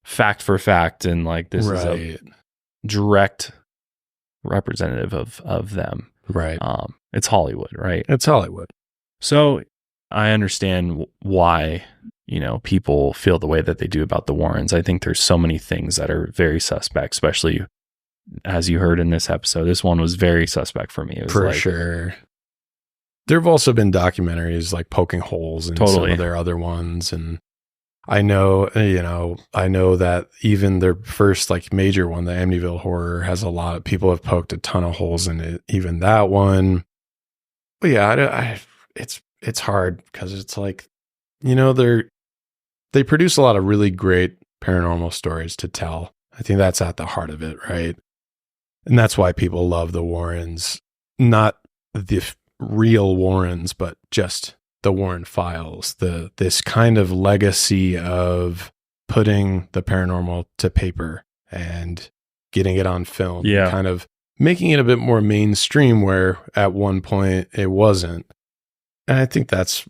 fact for fact. And like, this is a direct representative of them. Right. It's Hollywood, right? It's Hollywood. So I understand why, people feel the way that they do about the Warrens. I think there's so many things that are very suspect, especially as you heard in this episode. This one was very suspect for me. It was for sure. there have also been documentaries like poking holes in some of their other ones. And I know that even their first like major one, the Amityville Horror, has a lot of people have poked a ton of holes in it, even that one. But yeah, it's hard because it's like, they produce a lot of really great paranormal stories to tell. I think that's at the heart of it, right? And that's why people love the Warrens, not the real Warrens, but just the Warren files, this kind of legacy of putting the paranormal to paper and getting it on film, yeah, kind of making it a bit more mainstream where at one point it wasn't. And I think that's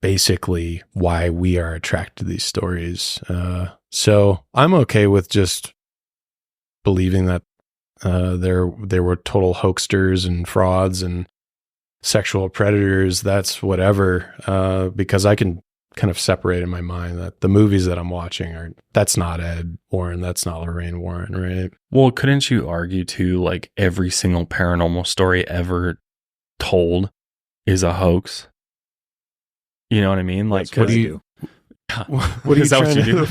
basically why we are attracted to these stories. So I'm okay with just believing that there were total hoaxsters and frauds and sexual predators. That's whatever, because I can kind of separate in my mind that the movies that I'm watching that's not Ed Warren, that's not Lorraine Warren, right? Well, couldn't you argue too, like every single paranormal story ever told is a hoax? You know what I mean? Like, what do you do? What is that? What you do?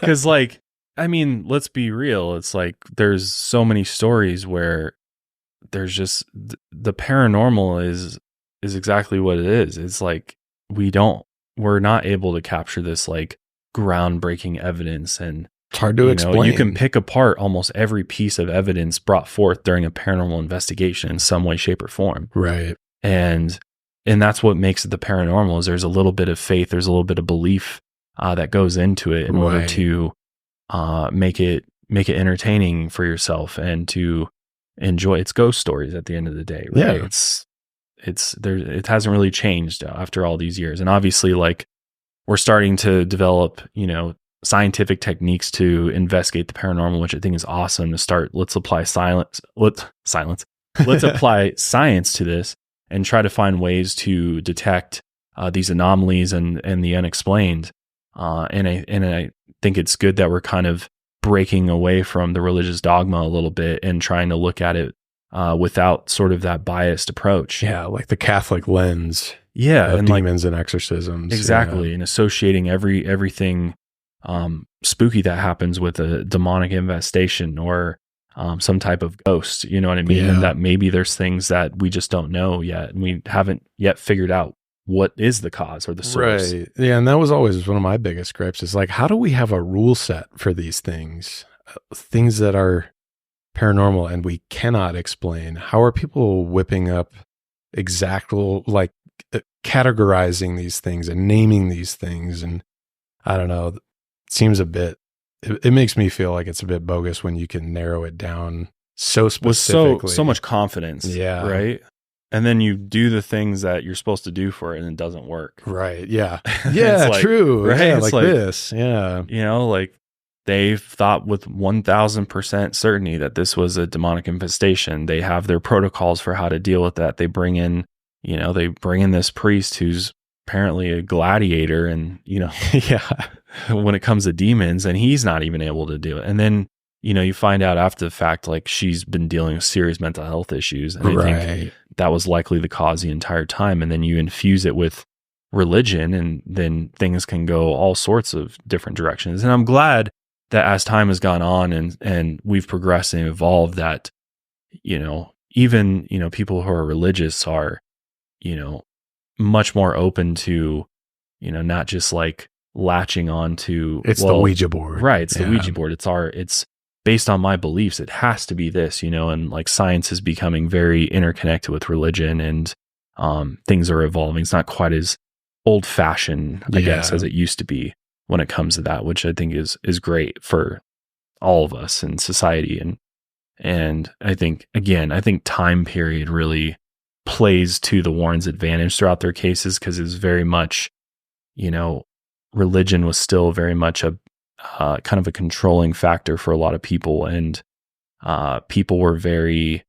Because, like, I mean, let's be real. It's like there's so many stories where there's just the paranormal is exactly what it is. It's like we're not able to capture this like groundbreaking evidence, and it's hard to explain. You can pick apart almost every piece of evidence brought forth during a paranormal investigation in some way, shape, or form. Right. And that's what makes it the paranormal, is there's a little bit of faith, there's a little bit of belief that goes into it in order to make it entertaining for yourself and to enjoy. It's ghost stories at the end of the day, right? Yeah. It's there. It hasn't really changed after all these years, and obviously, like, we're starting to develop, scientific techniques to investigate the paranormal, which I think is awesome. Let's apply silence. Let's apply science to this and try to find ways to detect these anomalies and the unexplained. And I think it's good that we're kind of breaking away from the religious dogma a little bit and trying to look at it without sort of that biased approach. Yeah, like the Catholic lens. Yeah, of and demons and exorcisms. Exactly, yeah. And associating everything spooky that happens with a demonic infestation or some type of ghost. You know what I mean? Yeah. And that maybe there's things that we just don't know yet, and we haven't yet figured out what is the cause or the source. Right. Yeah, and that was always one of my biggest gripes is like, how do we have a rule set for these things? Things that are paranormal and we cannot explain. How are people whipping up like categorizing these things and naming these things? And I don't know, it seems a bit, it makes me feel like it's a bit bogus when you can narrow it down so specifically. With so much confidence. Yeah. Right. And then you do the things that you're supposed to do for it and it doesn't work. Right. Yeah. Yeah. Like, true. Right. Yeah, it's like this. Yeah. Like they've thought with 1000% certainty that this was a demonic infestation. They have their protocols for how to deal with that. They bring in this priest who's apparently a gladiator and, yeah, when it comes to demons, and he's not even able to do it. And then, you find out after the fact, like she's been dealing with serious mental health issues. And I think that was likely the cause the entire time. And then you infuse it with religion and then things can go all sorts of different directions. And I'm glad that as time has gone on and we've progressed and evolved, that, even, people who are religious are, much more open to, not just like latching on to the Ouija board. Right. It's the Ouija board. It's based on my beliefs. It has to be this, and like science is becoming very interconnected with religion and things are evolving. It's not quite as old fashioned, I guess, as it used to be when it comes to that, which I think is great for all of us in society. And I think time period really plays to the Warrens' advantage throughout their cases, because it's very much, religion was still very much a kind of a controlling factor for a lot of people, and people were very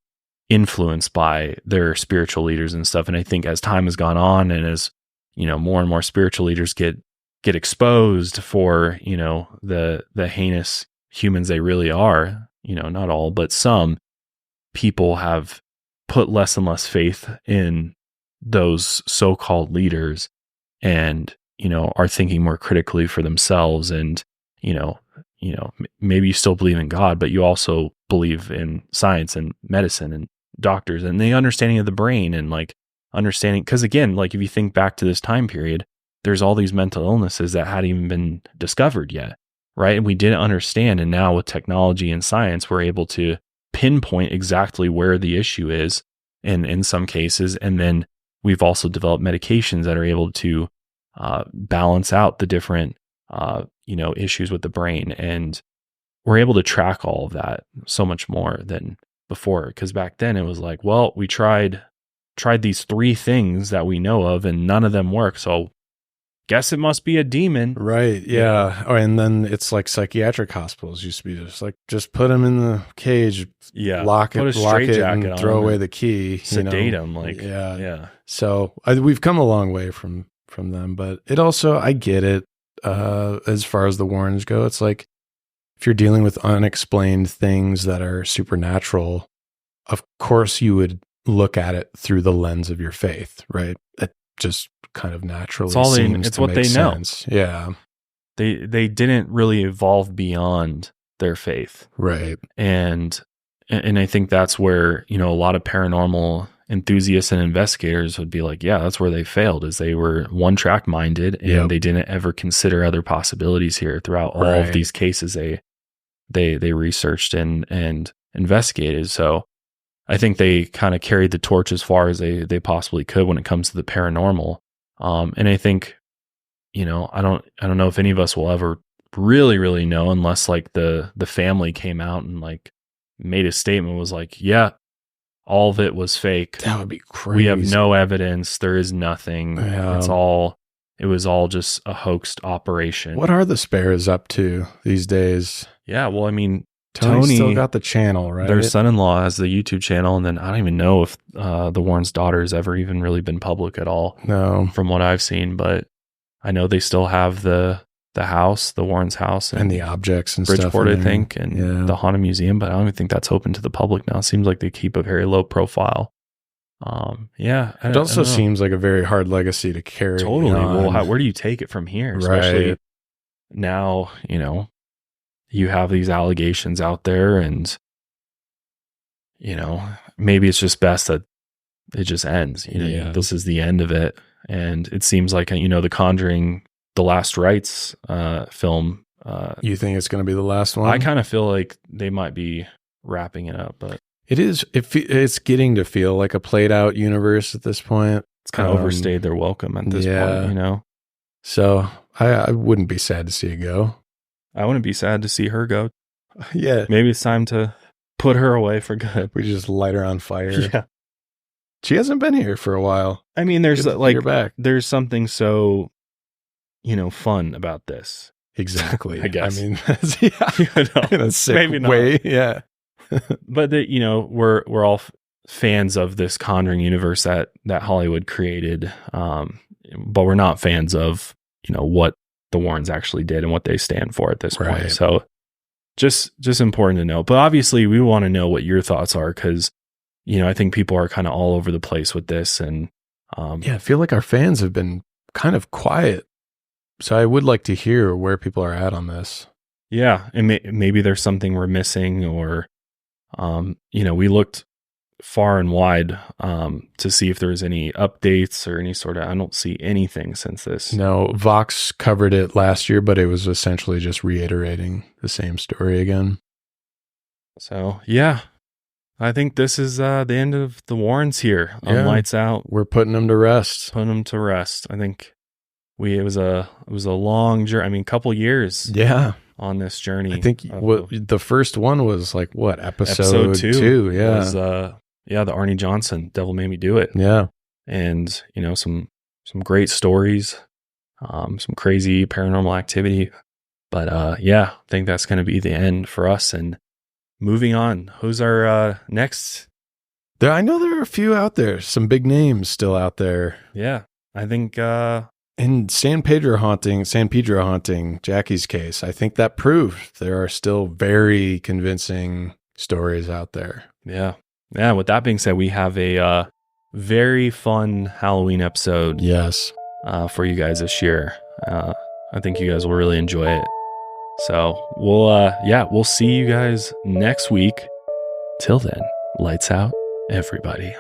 influenced by their spiritual leaders and stuff. And I think as time has gone on, and as more and more spiritual leaders get exposed for the heinous humans they really are, not all, but some people have put less and less faith in those so-called leaders and, are thinking more critically for themselves. And, maybe you still believe in God, but you also believe in science and medicine and doctors and the understanding of the brain and like understanding. Because again, like if you think back to this time period, there's all these mental illnesses that hadn't even been discovered yet, right? And we didn't understand. And now with technology and science, we're able to pinpoint exactly where the issue is in some cases. And then we've also developed medications that are able to balance out the different, issues with the brain. And we're able to track all of that so much more than before. Because back then it was like, well, we tried these 3 things that we know of and none of them work. So guess it must be a demon. Right. Yeah. Oh, and then it's like psychiatric hospitals used to be just put them in the cage, lock it, and throw away the key, sedate them. Yeah. So we've come a long way from them, but it also, I get it. As far as the Warrens go, it's like, if you're dealing with unexplained things that are supernatural, of course you would look at it through the lens of your faith, right? It just kind of naturally seems to make sense. Yeah. They didn't really evolve beyond their faith. Right. And I think that's where, a lot of paranormal enthusiasts and investigators would be like, yeah, that's where they failed, is they were one-track minded and they didn't ever consider other possibilities here throughout all of these cases they researched and investigated. So I think they kind of carried the torch as far as they possibly could when it comes to the paranormal. And I think, I don't know if any of us will ever really, really know unless like the family came out and like made a statement, was like, yeah, all of it was fake. That would be crazy. We have no evidence. There is nothing. Yeah. It was all just a hoaxed operation. What are the Spares up to these days? Yeah. Well, I mean, Tony still got the channel, right? Their son-in-law has the YouTube channel. And then I don't even know if the Warrens' daughter has ever even really been public at all. No. From what I've seen. But I know they still have the house, the Warrens' house. And the objects and Bridgeport, stuff. I think. And the Haunted Museum. But I don't even think that's open to the public now. It seems like they keep a very low profile. It also seems like a very hard legacy to carry. Totally. On. Well, where do you take it from here? Especially now, you have these allegations out there and, maybe it's just best that it just ends. This is the end of it. And it seems like, the Conjuring, The Last Rites film. You think it's going to be the last one? I kind of feel like they might be wrapping it up, but it is. It's getting to feel like a played out universe at this point. It's kind of overstayed their welcome at this point, So I wouldn't be sad to see it go. I wouldn't be sad to see her go. Yeah. Maybe it's time to put her away for good. We just light her on fire. Yeah. She hasn't been here for a while. I mean, there's you're back. There's something so, fun about this. Exactly. I guess. I mean, in a sick maybe not. way. Yeah. But we're all fans of this Conjuring universe that Hollywood created. But we're not fans of, what the Warrens actually did and what they stand for at this point. So just important to know. But obviously we want to know what your thoughts are, because, I think people are kind of all over the place with this. And I feel like our fans have been kind of quiet. So I would like to hear where people are at on this. Yeah. And maybe there's something we're missing, or, we looked far and wide to see if there was any updates or any sort of, I don't see anything since this. No, Vox covered it last year, but it was essentially just reiterating the same story again. So, yeah, I think this is the end of the Warrens here on Lights Out. We're putting them to rest. I think it was a long journey. I mean, couple years. Yeah. On this journey. I think the first one was like episode 2. Yeah. Was, the Arnie Johnson, Devil Made Me Do It. Yeah. And, some great stories, some crazy paranormal activity. But I think that's going to be the end for us. And moving on, who's our next? I know there are a few out there, some big names still out there. Yeah. I think in San Pedro haunting, Jackie's case, I think that proved there are still very convincing stories out there. Yeah. Yeah. With that being said, we have a very fun Halloween episode Yes. for you guys this year. I think you guys will really enjoy it. So we'll see you guys next week. Till then, lights out, everybody.